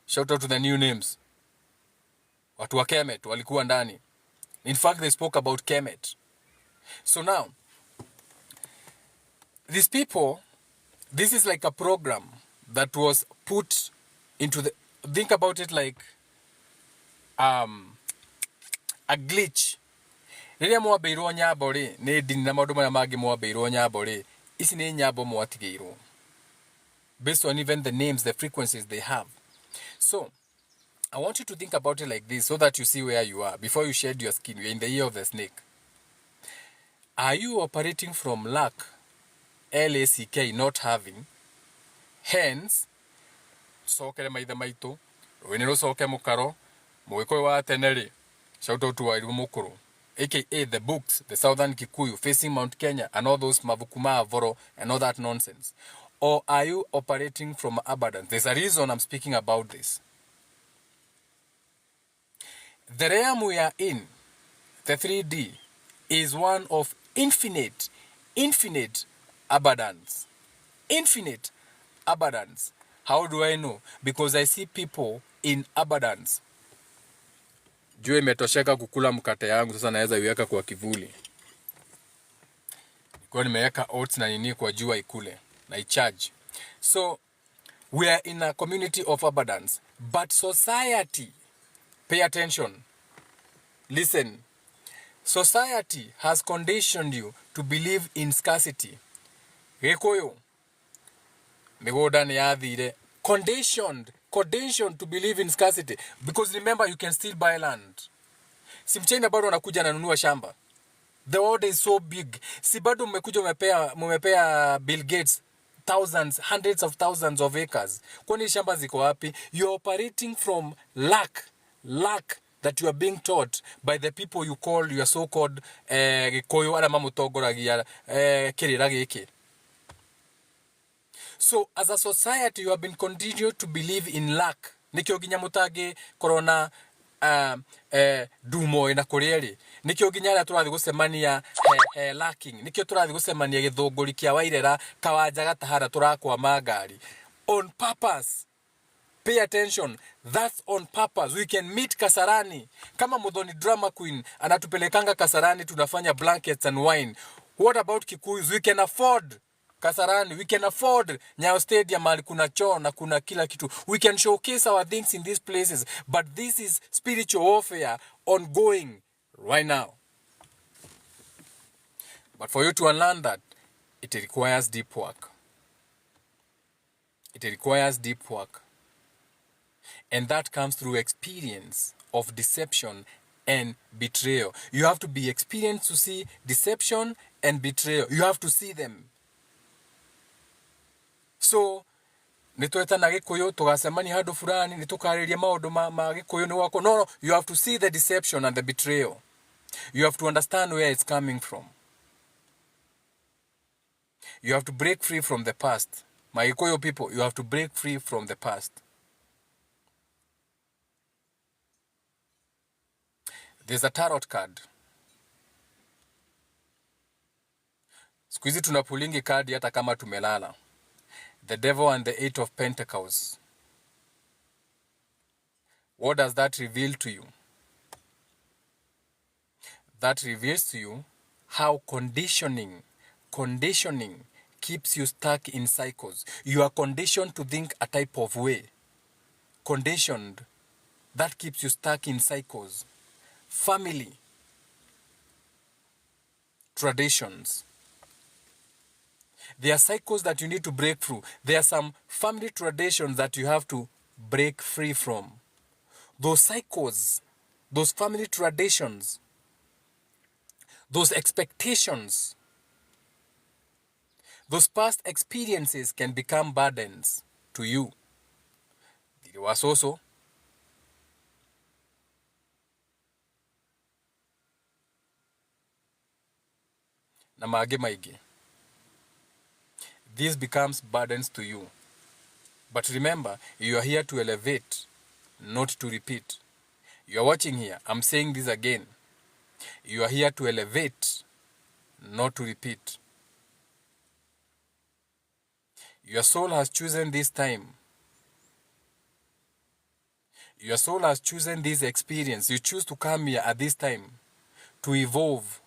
Shout out to the new names. Watu wa Kemet walikuwa ndani. In fact, they spoke about Kemet. So now, these people, this is like a program that was put into the, think about it like a glitch. Riria mwabeirwo nyabo ri ni dini na maundu maya mangi mwabeirwo nyabo ri, ici ni nyabo mwatigeirwo based on even the names, the frequencies they have. So I want you to think about it like this so that you see where you are before you shed your skin. You're in the ear of the snake. Are you operating from lack, L-A-C-K, not having? Hence, sokere maitha maitu, wenero soke mukaro, mwiko wa teneri, shout out to Wairu Mukuru, aka the books, the Southern Kikuyu, facing Mount Kenya, and all those Mavukuma Avoro, and all that nonsense. or are you operating from abundance? There's a reason I'm speaking about this. The realm we are in, the 3D, is one of infinite abundance. Infinite abundance. How do I know? Because I see people in abundance. Jua imetosheka kukula mkate yangu, sasa naweza iweka kwa kivuli. Kwa nimeweka oats na nini kwa jua ikule na icharge. So we are in a community of abundance, but society, pay attention. Listen. Society has conditioned you to believe in scarcity. Gikuyu migoda ni yathire. Conditioned to believe in scarcity, because remember, you can still buy land. Si mchina bado anakuja ananunua shamba. The world is so big. Si bado mmekuja mmepea Bill Gates thousands, hundreds of thousands of acres. Kwani shamba ziko wapi? You are operating from lack that you are being taught by the people you call your so-called Gikoyo ara mamutongoragia kirira giki. So as a society, you have been continued to believe in lack. Nikyo ginya mutage corona dumo ina kurieri. Nikyo ginya ara turathi gucemania lacking. Nikyo turathi gucemania githunguri kia wairera kawanja gatahara turakwa magari. On purpose. Pay attention. That's on purpose. We can meet Kasarani. Kama Mudhoni drama queen anatupelekanga Kasarani, tunafanya blankets and wine. What about Kikuyus? We can afford Kasarani. We can afford Nyayo Stadium, kuna choo na kuna kila kitu. We can showcase our things in these places. But this is spiritual warfare ongoing right now. But for you to unlearn that, it requires deep work. It requires deep work. And that comes through experience of deception and betrayal. You have to be experienced to see deception and betrayal. You have to see them. So, nitweta na Gikuyu tugasemani handu fulani nitukareria maundu ma Gikuyu ni wako. No, you have to see the deception and the betrayal. You have to understand where it's coming from. You have to break free from the past. My Gikuyu people, you have to break free from the past. There's a tarot card. Siku hizi tunapulingi kadi hata kama tumelala. The devil and the 8 of Pentacles. What does that reveal to you? That reveals to you how conditioning keeps you stuck in cycles. You are conditioned to think a type of way. Conditioned. That keeps you stuck in cycles. Family. Traditions. There are cycles that you need to break through. There are some family traditions that you have to break free from. Those cycles, those family traditions, those expectations, those past experiences can become burdens to you. There was also na mage maigi. This becomes burdens to you. But remember, you are here to elevate, not to repeat. You are watching here. I'm saying this again. You are here to elevate, not to repeat. Your soul has chosen this time. Your soul has chosen this experience. You choose to come here at this time to evolve.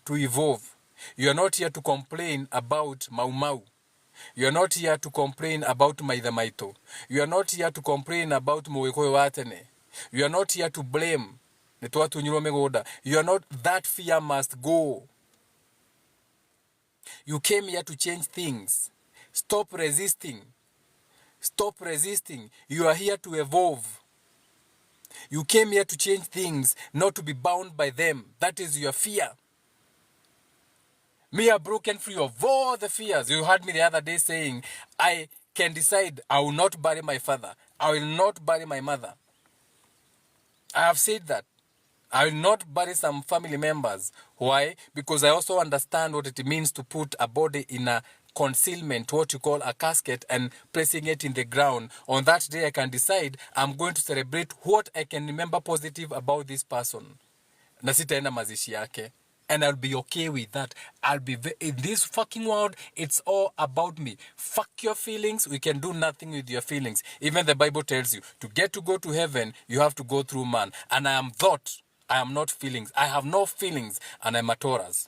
To evolve. You are not here to complain about Mau Mau. You are not here to complain about Maitha Maito. You are not here to complain about Moekoe Watene. You are not here to blame. You are not, that fear must go. You came here to change things. Stop resisting. Stop resisting. You are here to evolve. You came here to change things, not to be bound by them. That is your fear. Me are broken free of all the fears. You heard me the other day saying, I can decide I will not bury my father. I will not bury my mother. I have said that. I will not bury some family members. Why? Because I also understand what it means to put a body in a concealment, what you call a casket, and placing it in the ground. On that day, I can decide I'm going to celebrate what I can remember positive about this person. Na sitaenda mazishi yake. And I'll be okay with that. I'll be in this fucking world, it's all about me. Fuck your feelings. We can do nothing with your feelings. Even the Bible tells you to get to go to heaven, you have to go through man. And I am thought. I am not feelings. I have no feelings, and I'm a Taurus.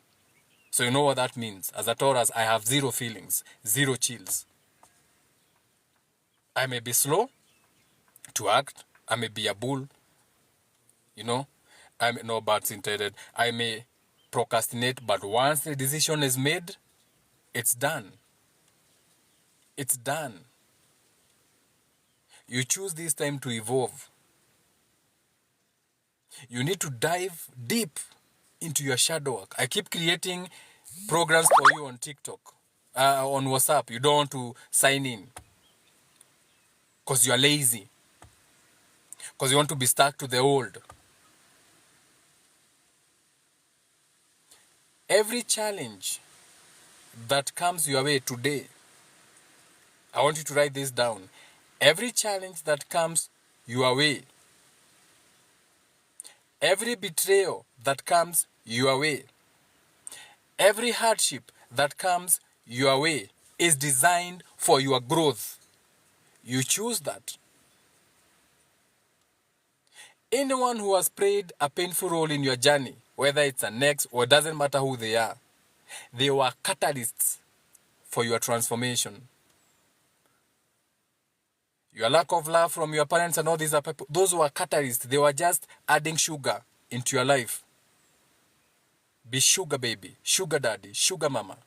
So you know what that means. As a Taurus, I have zero feelings, zero chills. I may be slow to act. I may be a bull. You know, I may, no bad intended. I may procrastinate, but once the decision is made, it's done. It's done. You choose this time to evolve. You need to dive deep into your shadow work. I keep creating programs for you on TikTok, on WhatsApp. You don't want to sign in because you are lazy, because you want to be stuck to the old. Every challenge that comes your way today, I want you to write this down. Every challenge that comes your way, every betrayal that comes your way, every hardship that comes your way is designed for your growth. You choose that. Anyone who has played a painful role in your journey, whether it's an ex or it doesn't matter who they are, they were catalysts for your transformation. Your lack of love from your parents and all these are people, those were catalysts. They were just adding sugar into your life. Be sugar baby, sugar daddy, sugar mama.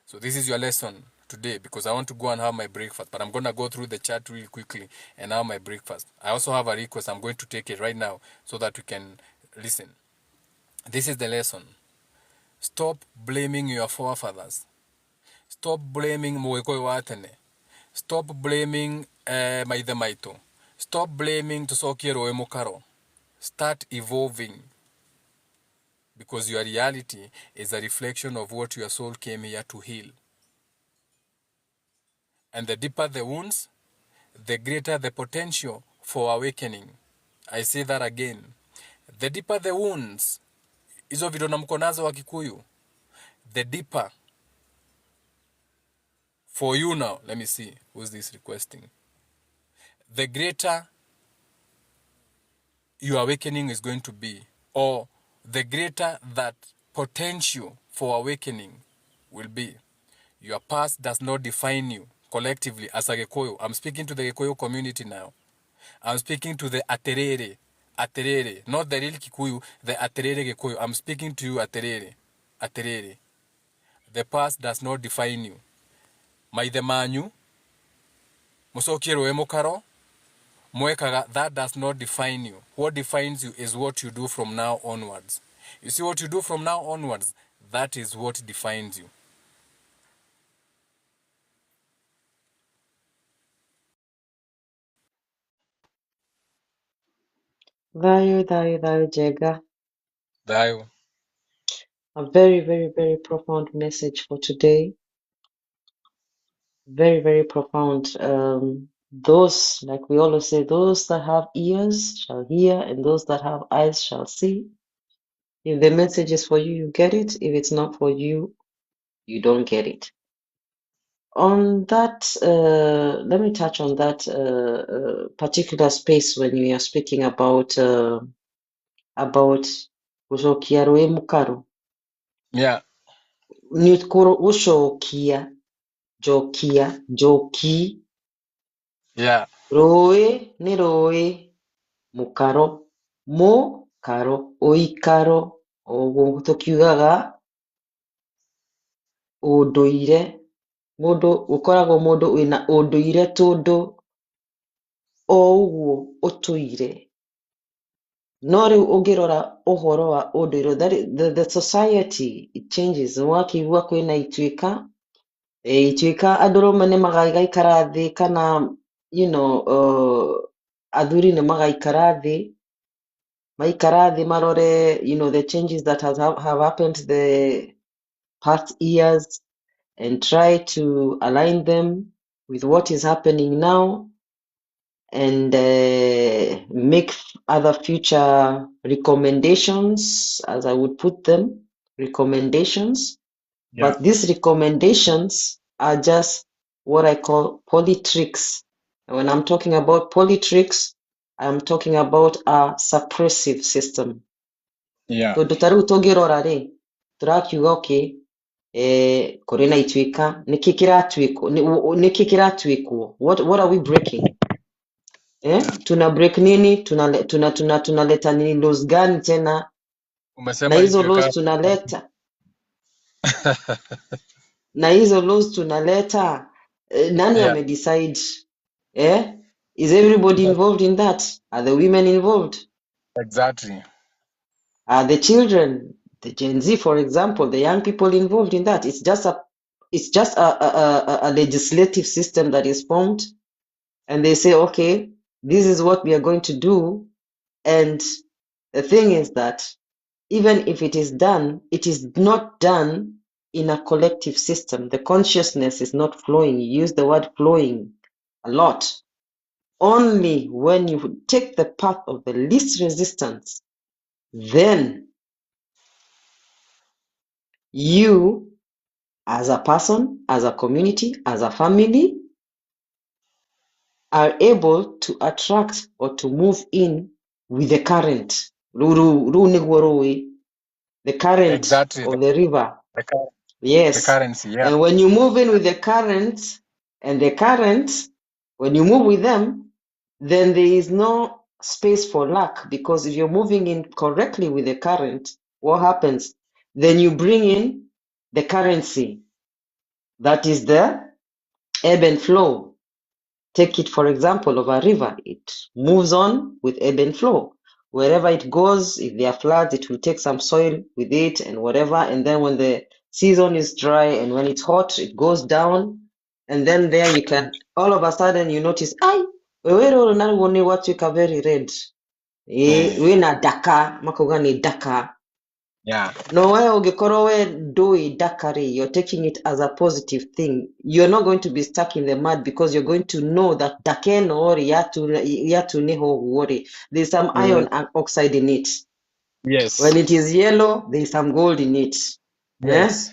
So this is your lesson today, because I want to go and have my breakfast, but I'm going to go through the chat really quickly and have my breakfast. I also have a request. I'm going to take it right now so that we can listen. This is the lesson. Stop blaming your forefathers. Stop blaming Moekoi Watene. Stop blaming Maithe Maito. Stop blaming Tosokiro Emokaro. Start evolving. Because your reality is a reflection of what your soul came here to heal. And the deeper the wounds, the greater the potential for awakening. I say that again. The deeper the wounds, hizo vidonda mko nazo wa Kikuyu, the deeper for you now. Let me see who's this requesting. The greater your awakening is going to be, or the greater that potential for awakening will be. Your past does not define you collectively as a Gikuyu. I'm speaking to the Gikuyu community now. I'm speaking to the Aterere. Aterere. Not the real Kikuyu, the Aterere Gikuyu. I'm speaking to you, Aterere. Aterere. The past does not define you. Maithe manyu, musokiro emokaro, mwekaga, that does not define you. What defines you is what you do from now onwards. You see what you do from now onwards, that is what defines you. Dayo, Jega. Dayo. A very, very, very profound message for today. Very, very profound. Those, like we always say, those that have ears shall hear, and those that have eyes shall see. If the message is for you, you get it. If it's not for you, you don't get it. On that, let me touch on that particular space when we are speaking about Uzokiarwe Mukaro. Yeah. Nyutkoro Ushokia, Joki, Yeah. Roe, ni Roe, Mukaro, Mo, Karo, Oikaro, Ogo tukiugaga ũndũire, mũndũ ũkoragwo mũndũ wĩna ũndũire tondũ o ũguo ũtũire. No rĩu ũngĩrora ũhoro wa ũndũire, the society it changes. Wakĩigua kwĩna ituĩka, ituĩka andũ rũmwe nĩ magaikara thĩ kana athuri nĩ magaikara thĩ, maikara thĩ marore the changes that have happened the past years, and try to align them with what is happening now and make other future recommendations, as I would put them, recommendations. Yeah. But these recommendations are just what I call politricks. And when I'm talking about politricks, I'm talking about a suppressive system. Yeah. Tondũ ta rĩu tũngĩrora rĩ, tũrakiuga okay, kũrĩ na ituĩka, nĩkĩ kĩratuĩkwo? What are we breaking? Tuna break nini? Tunaleta nini laws gani tena? Na Umesema hizo ituweka. laws tunaleta na hizo laws tunaleta nani Yeah. amedecide? Is everybody involved in that? Are the women involved? Exactly. Are the children, the Gen Z, for example, the young people involved in that? It's just a legislative system that is formed, and they say, okay, this is what we are going to do. And the thing is that even if it is done, it is not done in a collective system. The consciousness is not flowing. You use the word flowing a lot. Only when you take the path of the least resistance, then you, as a person, as a community, as a family, are able to attract or to move in with the current. The current Exactly. of the river. The, the Yes. currency. Yeah. And when you move in with the current and the current, when you move with them, then there is no space for luck, because if you're moving in correctly with the current, what happens? Then you bring in the currency, that is the ebb and flow. Take it, for example, of a river. It moves on with ebb and flow. Wherever it goes, if there are floods, it will take some soil with it and whatever. And then when the season is dry and when it's hot, it goes down. And then there you can, all of a sudden you notice, ay, wewe watu ka very red. We na daka, makoga ni daka. Yeah. No way ũngĩkorwo we ndũĩ dakari, you're taking it as a positive thing. You're not going to be stuck in the mud, because you're going to know that dakeno ori yatu niho ori. There's some iron oxide in it. Yes. When it is yellow, there's some gold in it. Yes.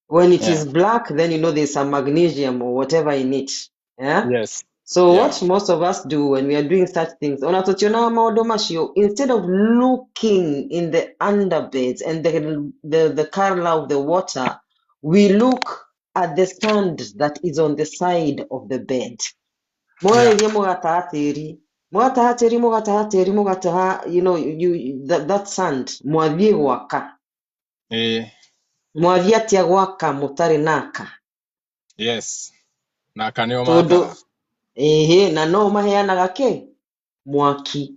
When it Yeah. is black, then you know there's some magnesium or whatever in it. Yes. So Yeah. what most of us do when we are doing such things, instead of looking in the underbeds and the color of the water, we look at the sand that is on the side of the bed. Yeah. That sand mwathie gwaka Eh. mwathie atia gwaka mutari naka Yes. Na kanio tondu makaga. na no maheanaga ke mwaki.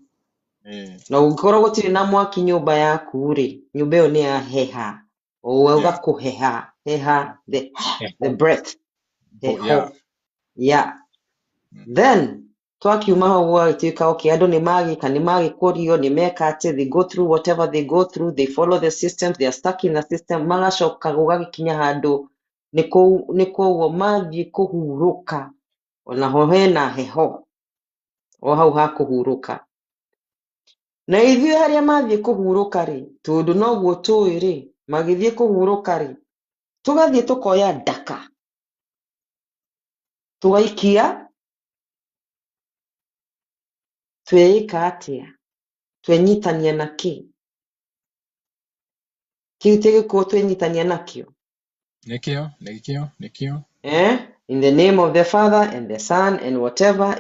Na ũngĩkorwo gũtirĩ na mwaki nyũmba yaku rĩ, nyũmba ĩyo nĩ ya heha, ũgauga kũheha, heha, the breath, heho. Yeah. Then twakiuma hau gwagĩtuĩka okay, andũ nĩmagĩka, nĩmagĩkũrio, nĩmeka atĩ, they go through whatever they go through, they follow the systems, they are stuck in the system, magacoka gũgagĩkinya handũ nĩ koguo mathiĩ kũhurũka, onaho hena heho, o hau ha kũhurũka. Na ithuĩ harĩa mathiĩ kũhurũka rĩ, tondũ noguo tũĩ rĩ, magĩthiĩ kũhurũka rĩ, tũgathiĩ tũkoya ndaka, tũgaikia, tweĩka atĩa, twenyitania na kĩ? Kĩu ti gĩkuũ twenyitania nakĩo. Nikio. In the name of the Father and the Son and whatever,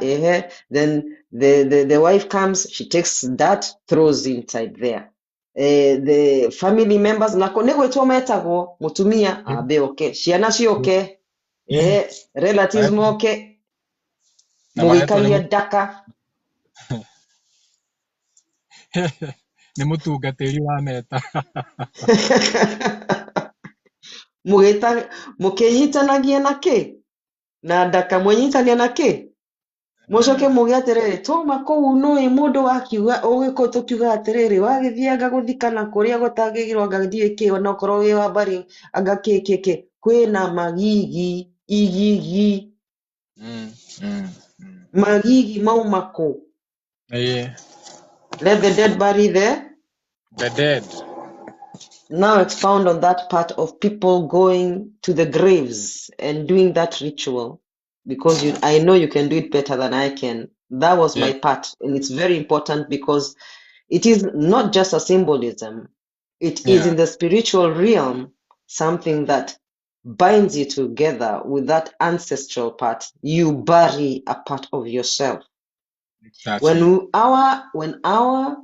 then the wife comes, she takes that, throws inside there. The family members nako nĩ gwĩtwo metagwo mũtumia ambe oke, ciana cioke, relatives moke, mũgĩikagia ndaka. Nĩ mũtungatĩri wa meta. Mũkĩnyitanagia na kĩ? Na ndaka mwĩnyitania na kĩ? Mũcoke muge atĩrĩrĩ, twauma kũu nũĩ mũndũ wakiuga, ũgĩkũyũ tũkiuga atĩrĩrĩ, wagĩthiĩ anga gũthikana kũrĩa gũtagĩrĩirwo anga gĩthiĩ kĩ, onakorwo wĩ wa mbarĩ anga kĩ. kwina magigi igigi Mm. magigi maumako. Yeah. Let the dead bury The dead. Now expound on that part of people going to the graves and doing that ritual, because I know you can do it better than I can. That was Yeah. my part, and it's very important because it is not just a symbolism. It is Yeah. in the spiritual realm something that binds you together with that ancestral part. You bury a part of yourself. Exactly. When our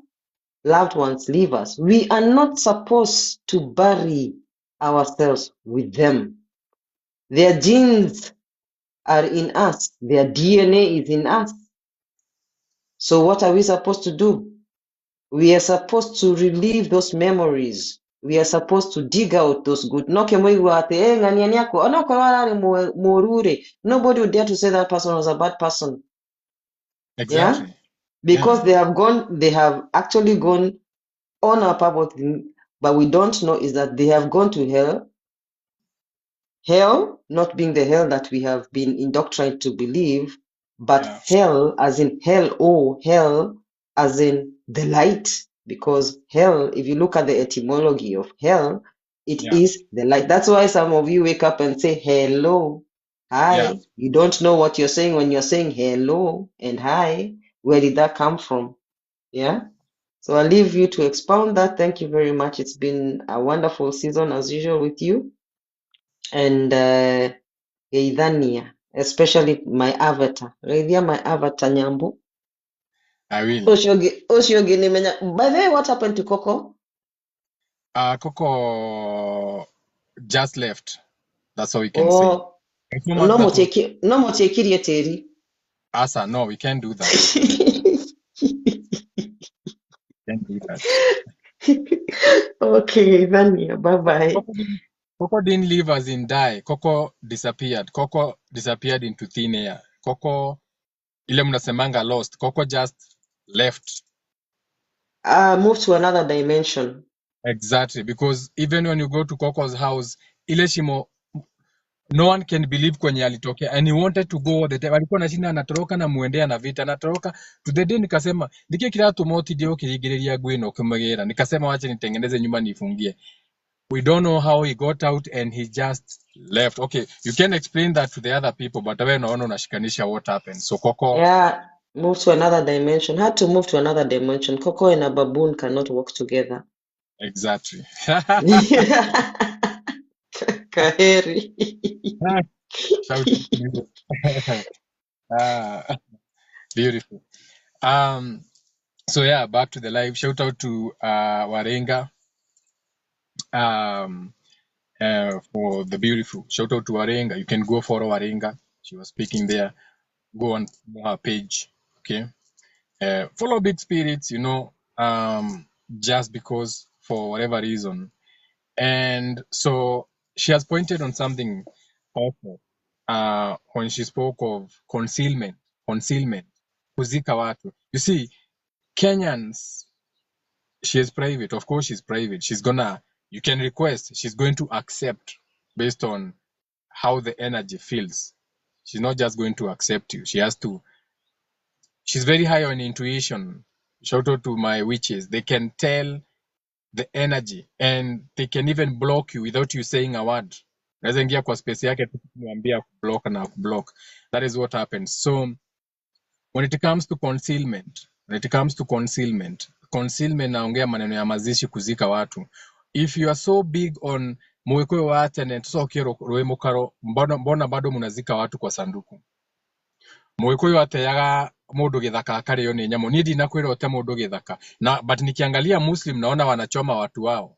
loved ones leave us, we are not supposed to bury ourselves with them. Their genes are in us, their DNA is in us. So, what are we supposed to do? We are supposed to relive those memories. We are supposed to dig out those good. Nobody would dare to say that person was a bad person. Yeah? Exactly. Because Yeah. they have actually gone on our purpose, but we don't know is that they have gone to hell. Hell not being the hell that we have been indoctrinated to believe, but Yeah. hell as in hell, or hell as in the light. Because hell, if you look at the etymology of hell, it Yeah. is the light. That's why some of you wake up and say hello, Yeah. hi. You don't know what you're saying when you're saying hello and hi. Where did that come from? Yeah. So I'll leave you to expound that. Thank you very much. It's been a wonderful season as usual with you. And Geithania, especially my avatar. Geithia my avatar Nyambu. I will. Oshiogi nimenya. By the way, what happened to Coco? Coco just left. That's all we can say. Oh, Performance no that was mutekirie teri. Asa. No, we can't do that. Can't do that. Okay, Geithania, bye bye. Coco didn't leave as in die. Coco disappeared. Coco disappeared into thin air. Coco, ile mnasemanga lost. Coco just left. Move to another dimension. Exactly. Because even when you go to Coco's house, ile shimo, no one can believe kwenye alitokea. And he wanted to go all the time. Alikuwa anashinda anatoroka na muendea na vita. Anatoroka. To the day nikasema, dike kiratu moti dio kirigireria gwino kumagera. Nikasema wache nitengeneze nyumba nifungie. We don't know how he got out and he just left. Okay, you can explain that to the other people, but wewe unaona unashikanisha what happened. So Coco, Yeah, move to another dimension. Had to move to another dimension. Coco and a baboon cannot work together. exactly. Kaheri. Shout out to you. Ah, beautiful. So yeah, back to the live. Shout out to Warenga for the beautiful. Shout out to Warenga. You can go follow Warenga. She was speaking there. Go on her page. Okay. Follow big spirits, just because for whatever reason. And so she has pointed on something powerful when she spoke of concealment, kuzika watu. You see, Kenyans, she is private. Of course, she's private. You can request, she's going to accept based on how the energy feels. She's not just going to accept you. She's very high on intuition. Shout out to my witches. They can tell the energy and they can even block you without you saying a word. Naweza ingia kwa space yake tu kumwambia kublock na kublock. That is what happens. So concealment naongea maneno ya mazishi kuzika watu. If you are so big on muwekwe wate ne tusokero rwemukaro mbona bado munazika watu kwa sanduku. Mũgĩkũyũ ateaga mũndũ gĩthaka akarĩo nĩ nyamũ. Niĩ ndinakwĩra ũte mũndũ gĩthaka. But nikiangalia Muslim naona wanachoma watu wao.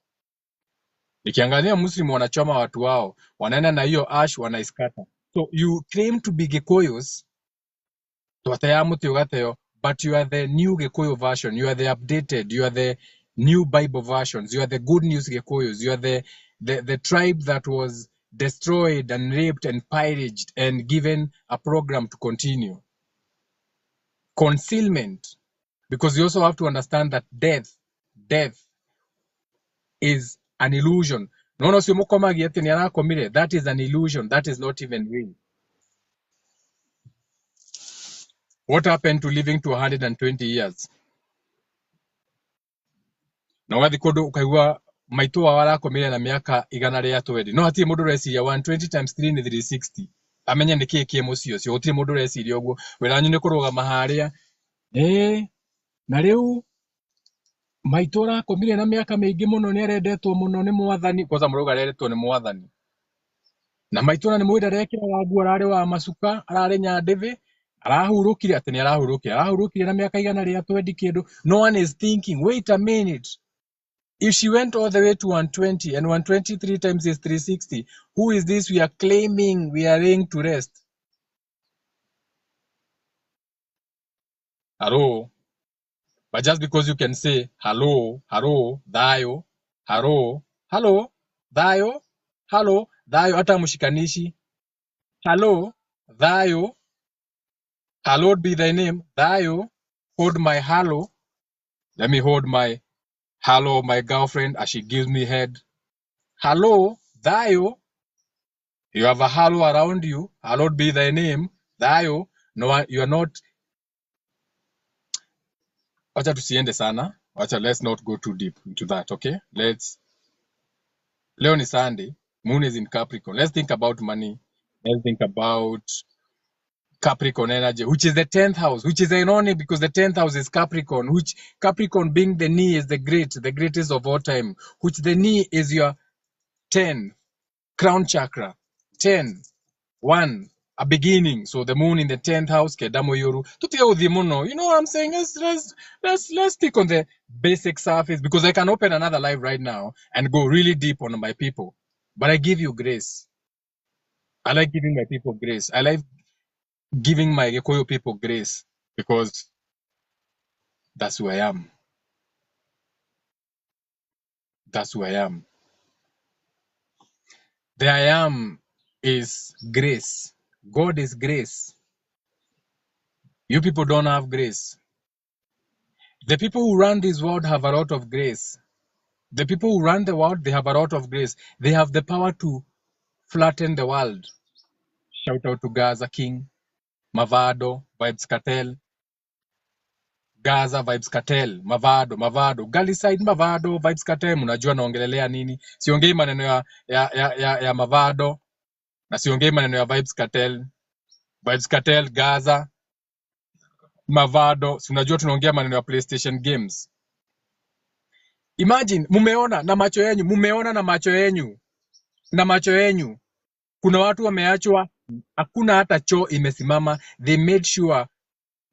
Nikiangalia Muslim wanachoma watu wao. Wanaenda na hiyo ash wanaiskata. So you claim to be Gĩkũyũs, twateaga mũtĩ ũgateo, but you are the new Gĩkũyũ version. You are the updated. You are the new Bible versions. You are the good news Gĩkũyũs. You are the tribe that was destroyed and raped and pillaged and given a program to continue. Concealment, because you also have to understand that death is an illusion. No, si mukomagia ati ni arakomire. That is an illusion. That is not even real. What happened to living to 120 years? Na wathi kundu ukaigua maitu wao arakomire na miaka igana ria 20. No hatie mundu reciria 120 times 3 ni 360. Amenya niki kie mucio cio utie mundu reciria uguo. Wiranyu ni kurugama haria. Na riu maitu arakomire na miaka mingi muno ni arendetwo muno ni mwathani. Kwanza muruga arendetwo ni mwathani. Na maitu na ni mwira rekiraga nguo arari wa macuka, arari nyandivi, arahurukire ati ni arahurukire na miaka igana ria 20 kindu. No one is thinking, wait a minute. If she went all the way to 120 and 123 times is 360, who is this we are claiming we are laying to rest? Hello? But just because you can say hello, dayo, hello, dayo, hata mushikanishi. Hello, dayo, hallowed be thy name, dayo, hold my hello. Let me hold my hello, my girlfriend, as she gives me head. Hello, dayo. You have a halo around you. Hallowed be thy name. Dayo. No, you are not. Wacha tusiende sana. Wacha, let's not go too deep into that, okay? Leo ni Sunday. Moon is in Capricorn. Let's think about money. Let's think about Capricorn energy, which is the 10th house, which is ironic because the 10th house is Capricorn, which Capricorn being the knee is the greatest of all time, which the knee is your 10, crown chakra, 10. One, a beginning. So the moon in the 10th house, kedamo yoru. Tutia udhimuno. You know what I'm saying? Let's stick on the basic surface because I can open another live right now and go really deep on my people. But I give you grace. I like giving my people grace. I like giving my Gikuyu people grace because that's who I am. That's who I am. The I am is grace. God is grace. You people don't have grace. The people who run this world have a lot of grace. The people who run the world, they have a lot of grace. They have the power to flatten the world. Shout out to Gaza King, Mavado, Vibes Cartel, Gaza, Vibes Cartel, Mavado, Gali Side, Mavado, Vibes Cartel. Mnajua naongelelea nini? Siongei maneno ya Mavado, na siongei maneno ya Vibes Cartel. Vibes Cartel, Gaza, Mavado. Si unajua tunaongea maneno ya PlayStation games. Imagine, mumeona na macho yenyu. Kuna watu wameachwa, hakuna hata choo imesimama. They made sure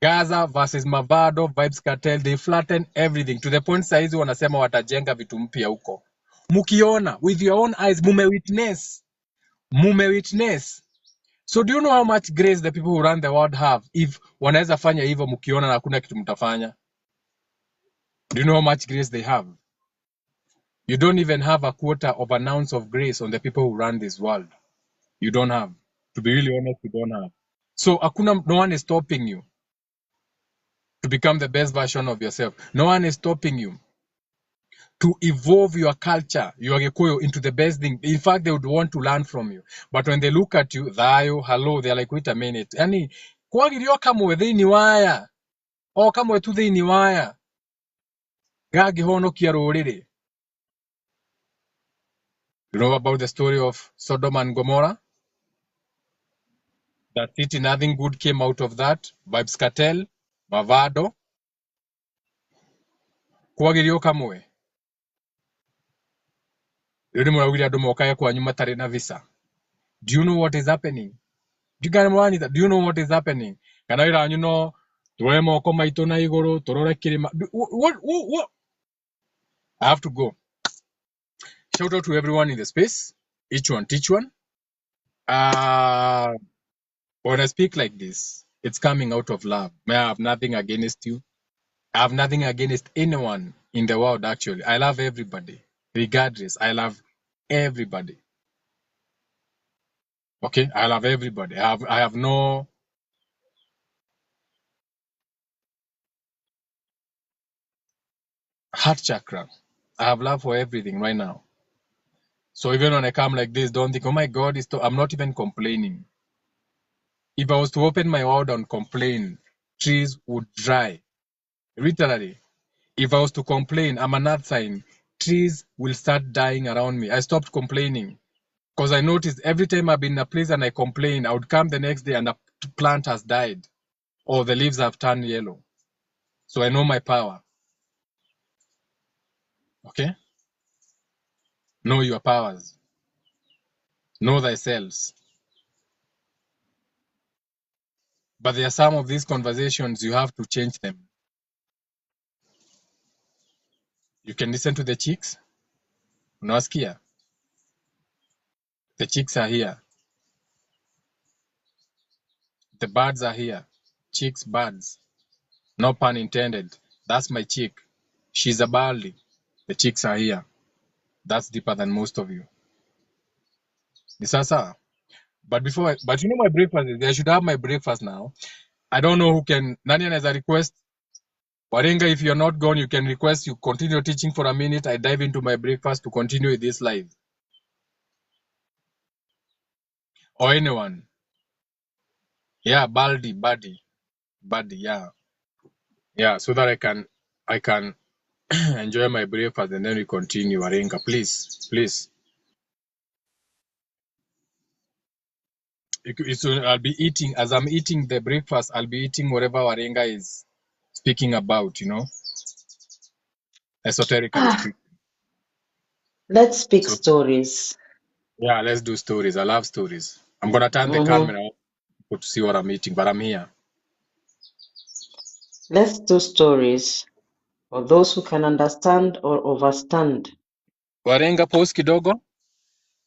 Gaza versus Mavado, Vibes Cartel, they flatten everything to the point saizi wanasema watajenga vitu mpya huko. Mukiona with your own eyes, mumewitness. So do you know how much grace the people who run the world have if wanaweza fanya hivyo mukiona na hakuna kitu mtafanya? Do you know how much grace they have? You don't even have a quarter of an ounce of grace on the people who run this world. You don't have. To be really honest, you don't have. So no one is stopping you to become the best version of yourself. No one is stopping you to evolve your culture, your Gikuyu, into the best thing. In fact, they would want to learn from you. But when they look at you, thayo, hello, they're like, wait a minute. Yani, kwagirio kamwe thini waya. O kamwe tu thini waya. Gagihonokia ruriri. You know about the story of Sodom and Gomorrah? That city, nothing good came out of that. Vibes Cartel, Mavado. Kwagirio kamwe. Rĩu mũraugire andũ mokae kwanyu matarĩ na visa. Do you know what is happening? Do you know what is happening? Kana wĩranyu no tuoe moko maitũ na igũrũ tũrore kĩrĩma. What? I have to go. Shout out to everyone in the space. Each one, teach one. When I speak like this, it's coming out of love. I have nothing against you. I have nothing against anyone in the world, actually. I love everybody. Regardless, I love everybody. Okay? I love everybody. I have no heart chakra. I have love for everything right now. So even when I come like this, don't think, oh my God, I'm not even complaining. If I was to open my mouth and complain, trees would dry. Literally. If I was to complain, I'm an earth sign, trees will start dying around me. I stopped complaining because I noticed every time I've been in a place and I complain, I would come the next day and a plant has died or the leaves have turned yellow. So I know my power. Okay? Know your powers. Know thyself. But there are some of these conversations you have to change them. You can listen to the chicks. Unawasikia? The chicks are here. The birds are here. Chicks, birds. No pun intended. That's my chick. She's a barley. The chicks are here. That's deeper than most of you. Ni sasa. But you know my breakfast is, I should have my breakfast now. I don't know who can, nani anaweza request. Warenga, if you're not gone, you can request you continue teaching for a minute. I dive into my breakfast to continue with this live. Or anyone. Yeah, buddy, yeah. Yeah, so that I can enjoy my breakfast and then we continue. Warenga, please. I'll be eating, as I'm eating the breakfast, I'll be eating whatever Warenga is speaking about, esoterically Ah, speaking. let's speak So, stories. yeah, let's do stories. I love stories. I'm going to turn the Mm-hmm. camera off to see what I'm eating, but I'm here. Let's do stories for those who can understand or overstand. Warenga, post kidogo.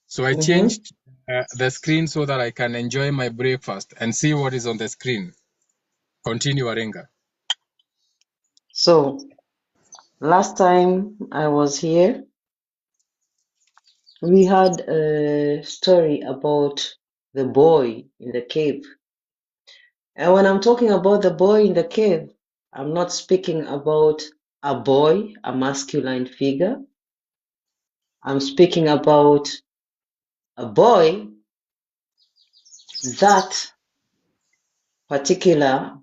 So I Mm-hmm. changed the screen so that I can enjoy my breakfast and see what is on the screen. Continue, Warenga. So, last time I was here, we had a story about the boy in the cave. And when I'm talking about the boy in the cave, I'm not speaking about a boy, a masculine figure. I'm speaking about a boy that particular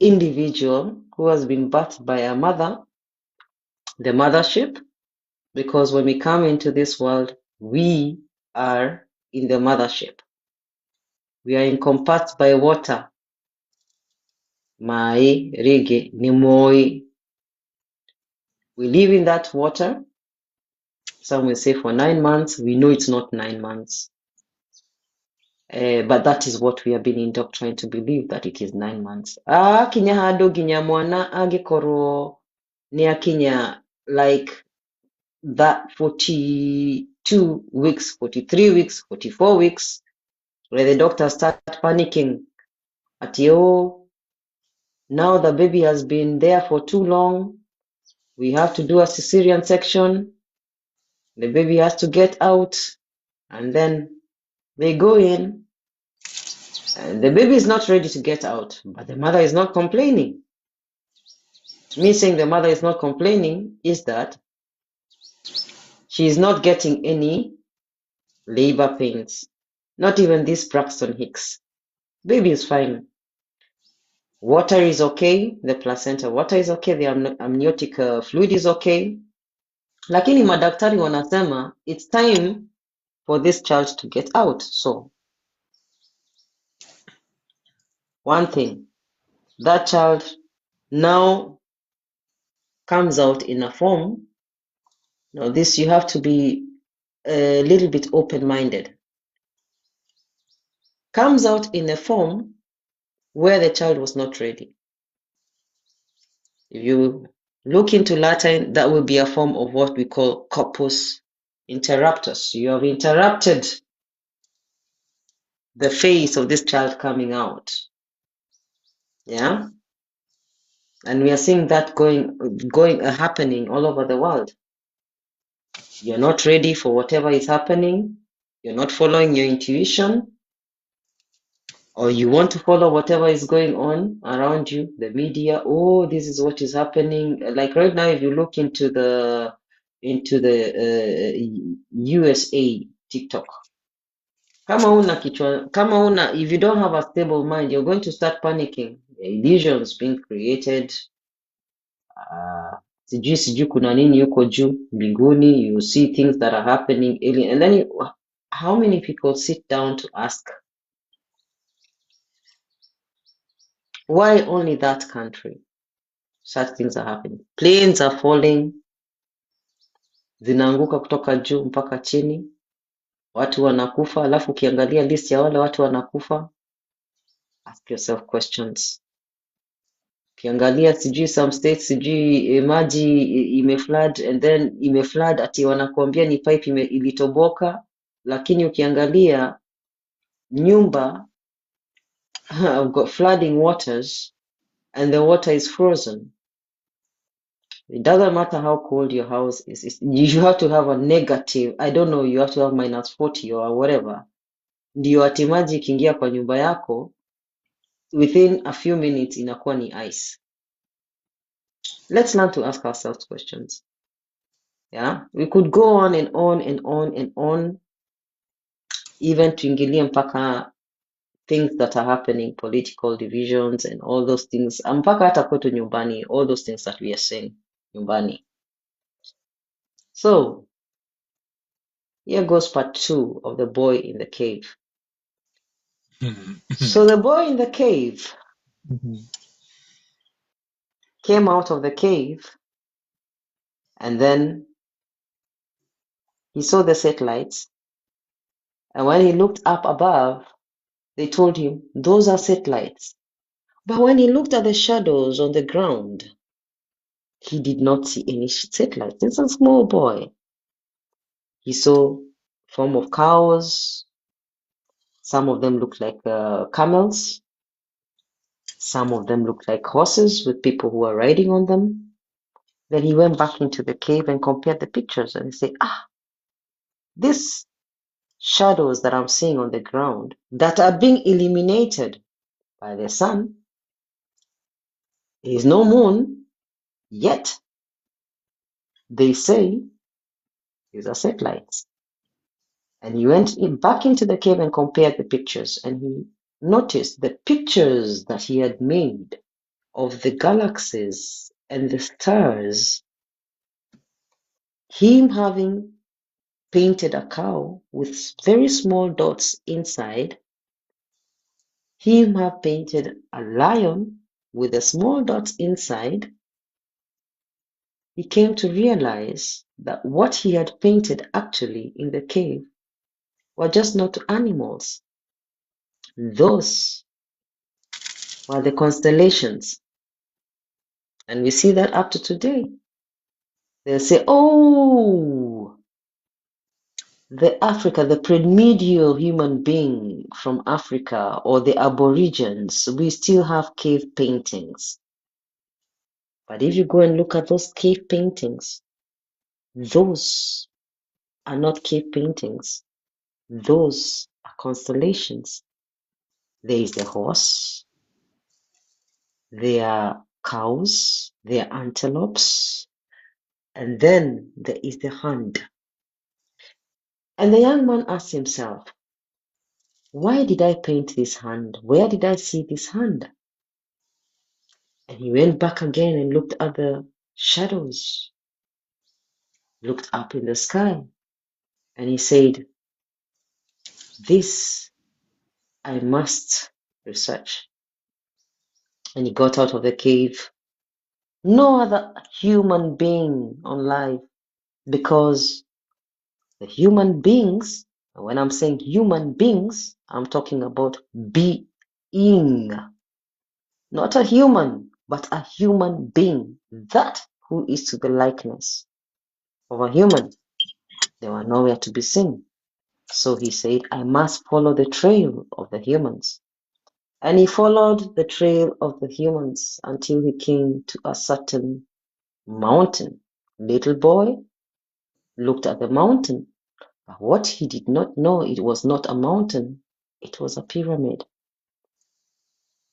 individual who has been birthed by a mother, the mothership, because when we come into this world, we are in the mothership. We are encompassed by water. Mai, rege, ni moi. We live in that water. Some will say for 9 months. We know it's not 9 months. But that is what we have been indoctrinated to believe, that it is 9 months. Kinya hado ginya mwana agekoro ni akinya like that 42 weeks, 43 weeks, 44 weeks, where the doctors start panicking at now the baby has been there for too long. We have to do a cesarean section. The baby has to get out, and then they go in. And the baby is not ready to get out, but the mother is not complaining. Me saying the mother is not complaining is that she is not getting any labor pains, not even this Braxton Hicks. Baby is fine. Water is okay, the placenta water is okay, the amniotic fluid is okay. Lakini madaktari wanasema it's time for this child to get out. So one thing, that child now comes out in a form. Now this, you have to be a little bit open-minded. Comes out in a form where the child was not ready. If you look into Latin, that will be a form of what we call corpus interruptus. You have interrupted the face of this child coming out. Yeah, and we are seeing that happening all over the world. You're not ready for whatever is happening. You're not following your intuition, or you want to follow whatever is going on around you, the media. Oh, this is what is happening. Like right now, if you look into the into the USA TikTok. If you don't have a stable mind, you're going to start panicking. Illusions being created. Sijui kuna nini huko juu mbinguni. You see things that are happening alien, and then how many people sit down to ask why only that country such things are happening? Planes are falling, zinaanguka kutoka juu mpaka chini, watu wanakufa. Alafu ukiangalia list ya wale watu wanakufa, ask yourself questions. Ukiangalia sijui some states sijui maji imeflood, and then imeflood ati wanakuambia ni pipe ilitoboka, lakini ukiangalia nyumba got flooding waters and the water is frozen. It doesn't matter how cold your house is. You have to have a negative, I don't know, you have to have -40 or whatever. Ndio ati maji ikiingia kwa nyumba yako within a few minutes inakuwa ni ice. Let's learn to ask ourselves questions. Yeah, we could go on and on and on and on, even tuingilie mpaka things that are happening, political divisions and all those things, mpaka hata kwetu nyumbani, all those things that we are saying nyumbani. So here goes part 2 of the boy in the cave. So the boy in the cave came out of the cave, and then he saw the satellites, and when he looked up above, they told him those are satellites. But when he looked at the shadows on the ground, he did not see any satellites. It's a small boy. He saw form of cows. Some of them looked like camels. Some of them looked like horses with people who were riding on them. Then he went back into the cave and compared the pictures, and he said, these shadows that I'm seeing on the ground that are being illuminated by the sun, there is no moon, yet they say these are satellites. And he went back into the cave and compared the pictures, and he noticed the pictures that he had made of the galaxies and the stars, him having painted a cow with very small dots inside, him have painted a lion with the small dots inside. He came to realize that what he had painted actually in the cave were just not animals. Those were the constellations. And we see that up to today. They'll say, oh, the primordial human being from Africa, or the Aborigines, we still have cave paintings. But if you go and look at those cave paintings, those are not cave paintings. Those are constellations. There is the horse, there are cows, there are antelopes, and then there is the hand. And the young man asked himself, why did I paint this hand? Where did I see this hand? And he went back again and looked at the shadows, looked up in the sky, and he said, this I must research. And he got out of the cave. No other human being on life, because the human beings, and when I'm saying human beings, I'm talking about being, not a human, but a human being, that who is to the likeness of a human. They were nowhere to be seen. So he said, I must follow the trail of the humans. And he followed the trail of the humans until he came to a certain mountain. Little boy looked at the mountain, but what he did not know, it was not a mountain, it was a pyramid.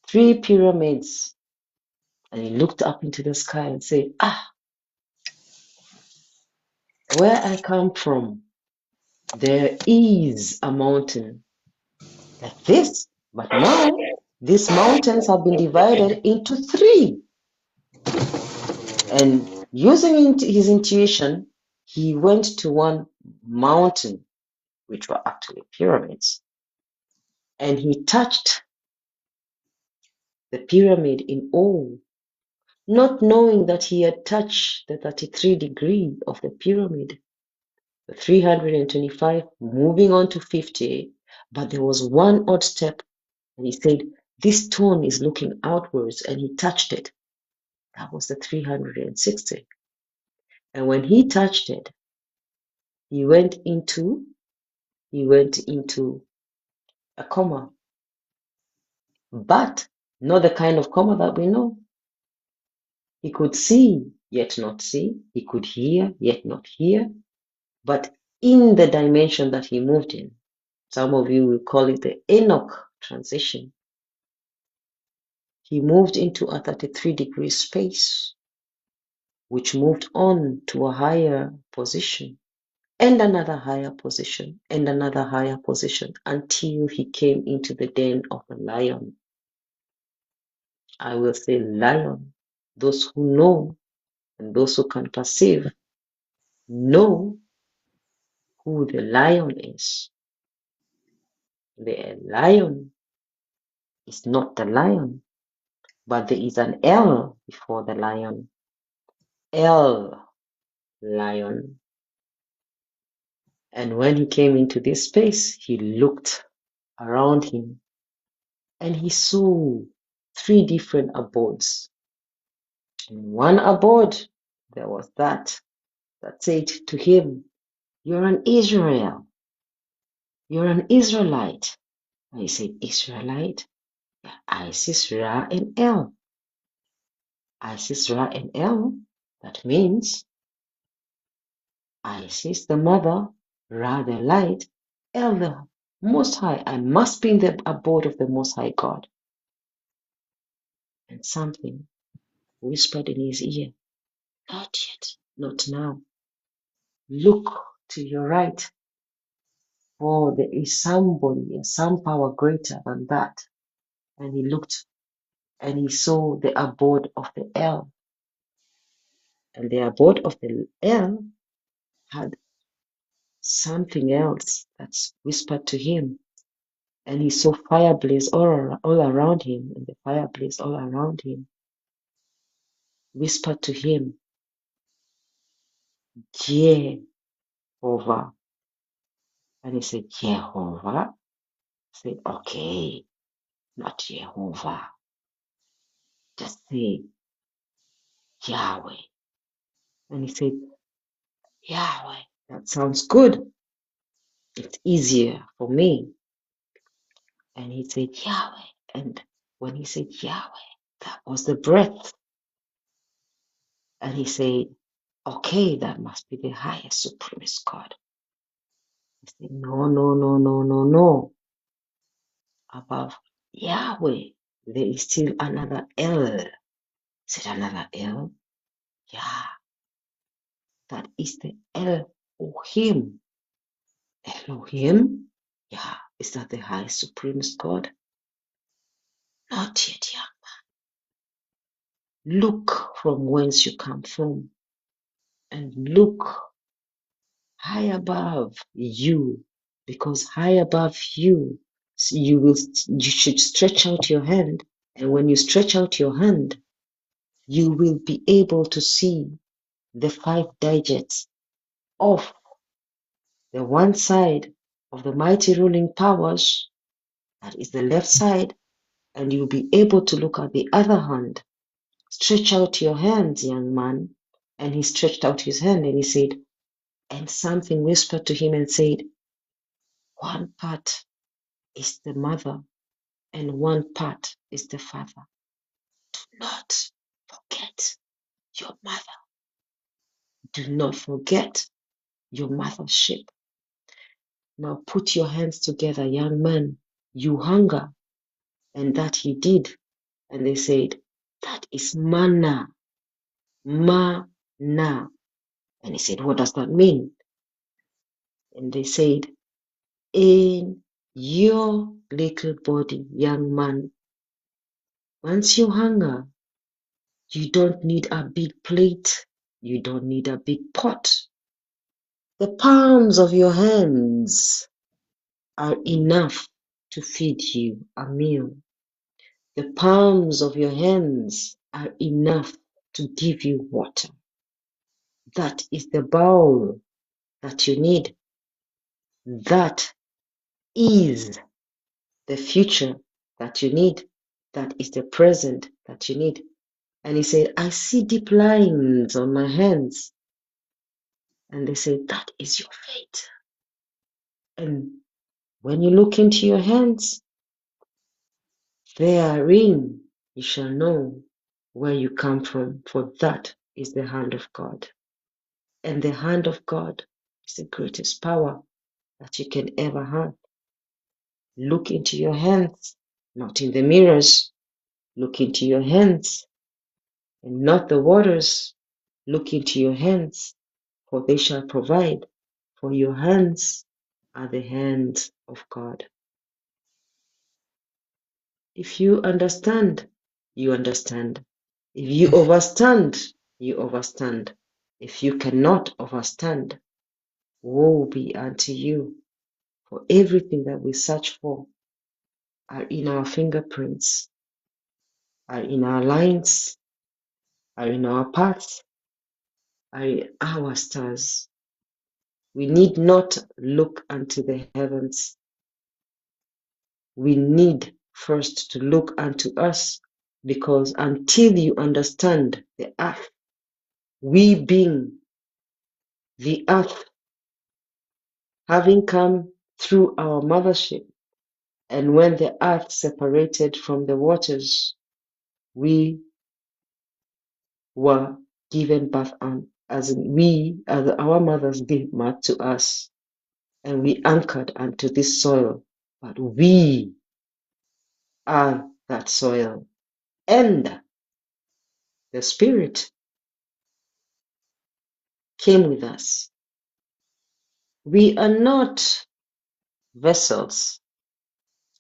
3 pyramids. And he looked up into the sky and said, where I come from, there is a mountain like this, but now these mountains have been divided into three. And using his intuition, he went to one mountain, which were actually pyramids, and he touched the pyramid in awe, not knowing that he had touched the 33 degree of the pyramid, the 325, moving on to 50. But there was one odd step, and he said, this stone is looking outwards, and he touched it. That was the 360. And when he touched it, he went into a coma, but not the kind of coma that we know. He could see, yet not see. He could hear, yet not hear. But in the dimension that he moved in, some of you will call it the Enoch transition. He moved into a 33-degree space, which moved on to a higher position, and another higher position, and another higher position, until he came into the den of the lion. I will say lion. Those who know and those who can perceive know who the lion is. The lion is not the lion, but there is an L before the lion. L, lion. And when he came into this space, he looked around him and he saw three different abodes. In one abode, there was that said to him, you're an Israel. You're an Israelite. And he said, Israelite? Yeah, Isis, Ra, and El. Isis, Ra, and El. That means Isis, the mother, Ra, the light, El, the Most High. I must be in the abode of the Most High God. And something whispered in his ear, not yet, not now. Look to your right, for there is somebody and some power greater than that. And he looked and he saw the abode of the El. And the abode of the El had something else that's whispered to him. And he saw fire blaze all around him, and the fire blaze all around him whispered to him, Jehovah. And he said, Jehovah? I said, okay, not Jehovah. Just say Yahweh. And he said, Yahweh. That sounds good. It's easier for me. And he said, Yahweh. And when he said Yahweh, that was the breath. And he said, okay, that must be the highest supremest God. He said, no, no, no, no, no, no. Above Yahweh, there is still another El. Is it another El? Yeah, that is the Elohim. Elohim? Yeah, is that the highest supremest God? Not yet, young man. Look from whence you come from and look high above you, because high above you, you should stretch out your hand, and when you stretch out your hand, you will be able to see the five digits of the one side of the mighty ruling powers, that is the left side, and you'll be able to look at the other hand. Stretch out your hands, young man. And he stretched out his hand and he said, and something whispered to him and said, one part is the mother and one part is the father. Do not forget your mother. Do not forget your mothership. Now put your hands together, young man. You hunger. And that he did. And they said, that is manna. Manna. And he said, what does that mean? And they said, in your little body, young man, once you hunger, you don't need a big plate. You don't need a big pot. The palms of your hands are enough to feed you a meal. The palms of your hands are enough to give you water. That is the bowl that you need. That is the future that you need. That is the present that you need. And he said, I see deep lines on my hands. And they said, that is your fate. And when you look into your hands, therein you shall know where you come from, for that is the hand of God. And the hand of God is the greatest power that you can ever have. Look into your hands, not in the mirrors. Look into your hands and not the waters. Look into your hands, for they shall provide. For your hands are the hands of God. If you understand, you understand. If you overstand, you overstand. If you cannot overstand, woe be unto you. For everything that we search for are in our fingerprints, are in our lines, are in our paths, are in our stars. We need not look unto the heavens. We need first to look unto us, because until you understand the earth, we being the earth, having come through our mothership, and when the earth separated from the waters, we were given birth on, as in we, as our mothers gave birth to us, and we anchored unto this soil. But we are that soil, and the Spirit came with us. We are not vessels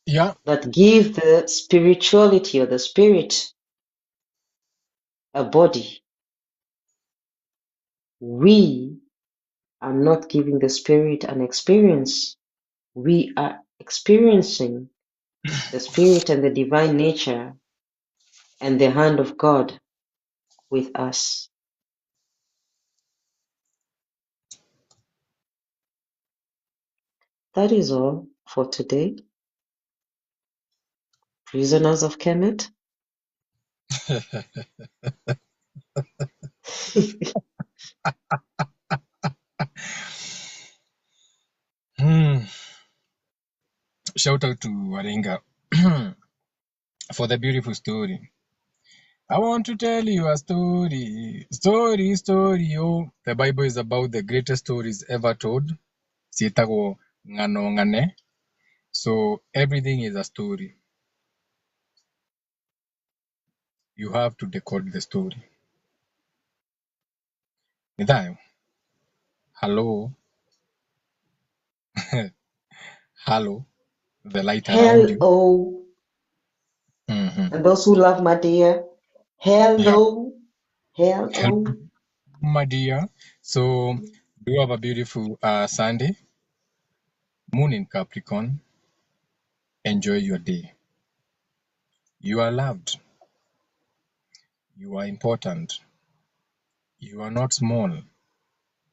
Yeah. that give the spirituality or the Spirit a body. We are not giving the Spirit an experience. We are experiencing the Spirit and the divine nature and the hand of God with us. That is all for today. Prisoners of Kemet. Hmm. Shout out to Waringa for the beautiful story. I want to tell you a story. Story, oh. The Bible is about the greatest stories ever told. Sietago ngano ngane. So everything is a story. You have to decode the story. Nidhayo. Hello. Hello. The light around you. Hello. Mm-hmm. And those who love my dear. Yeah. Hello. Hello, Hello. my dear. So do have a beautiful Sunday. Moon in Capricorn. Enjoy your day. You are loved. You are important. You are not small.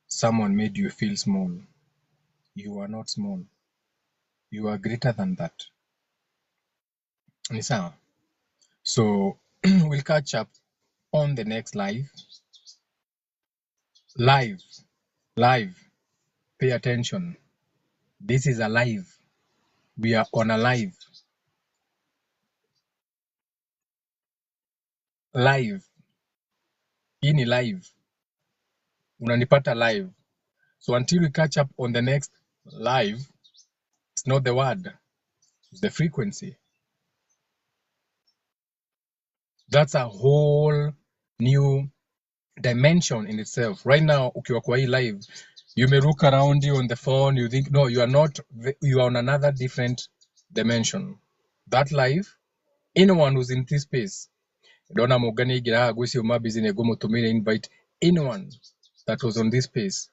Someone made you feel small. You are not small. You are greater than that. Ni sawa? So we'll catch up on the next live. Live. Live. Pay attention. This is a live. We are on a live. Live. Hii ni live. Unanipata live. So until we catch up on the next live, it's not the word, it's the frequency. That's a whole new dimension in itself. Right now, ukiwa kwa hii live, you may look around you on the phone, you think, no, you are not, you are on another different dimension. That live, anyone who's in this space, ndona mugane igira gwisi umabizi nego mutumire invite anyone that was on this space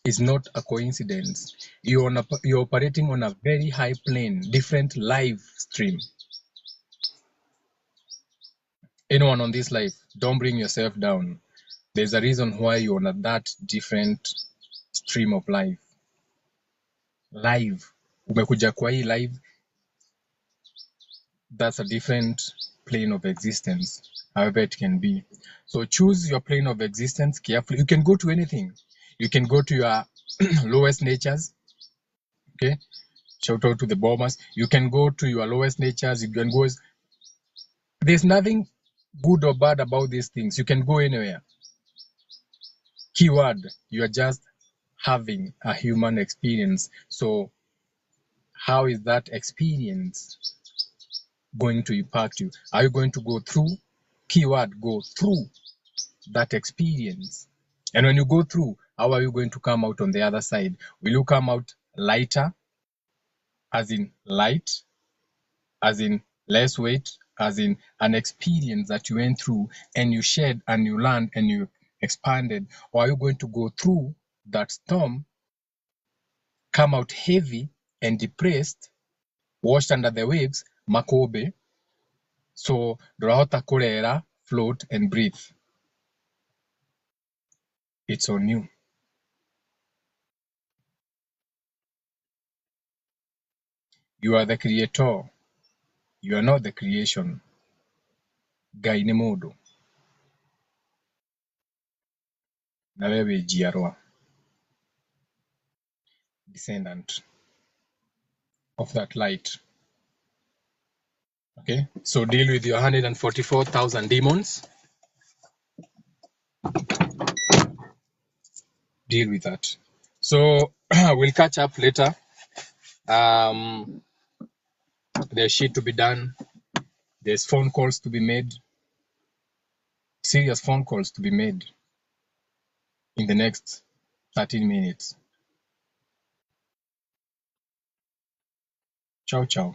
is not a coincidence. You're operating on a very high plane, different live stream. Anyone on this live, don't bring yourself down. There's a reason why you're on that different stream of life. Live. Umekuja kwa hii live, that's a different plane of existence, however it can be. So choose your plane of existence carefully. You can go to anything. You can go to your lowest natures. Okay. Shout out to the bombers. You can go to your lowest natures. You can go. There's nothing good or bad about these things. You can go anywhere. Keyword, you are just having a human experience. So how is that experience going to impact you? Are you going to go through? Keyword, go through that experience. And when you go through, how are you going to come out on the other side? Will you come out lighter, as in light, as in less weight, as in an experience that you went through and you shared and you learned and you expanded? Or are you going to go through that storm, come out heavy and depressed, washed under the waves, makobe, so ndurahota kurera, float and breathe? It's on you. You are the creator. You are not the creation. Ngai nĩ mũndũ na we wĩ njiarwa, descendant of that light. Okay, so deal with your 144,000 demons. Deal with that. So we'll catch up later. There's shit to be done. There's phone calls to be made. Serious phone calls to be made in the next 13 minutes. Ciao, ciao.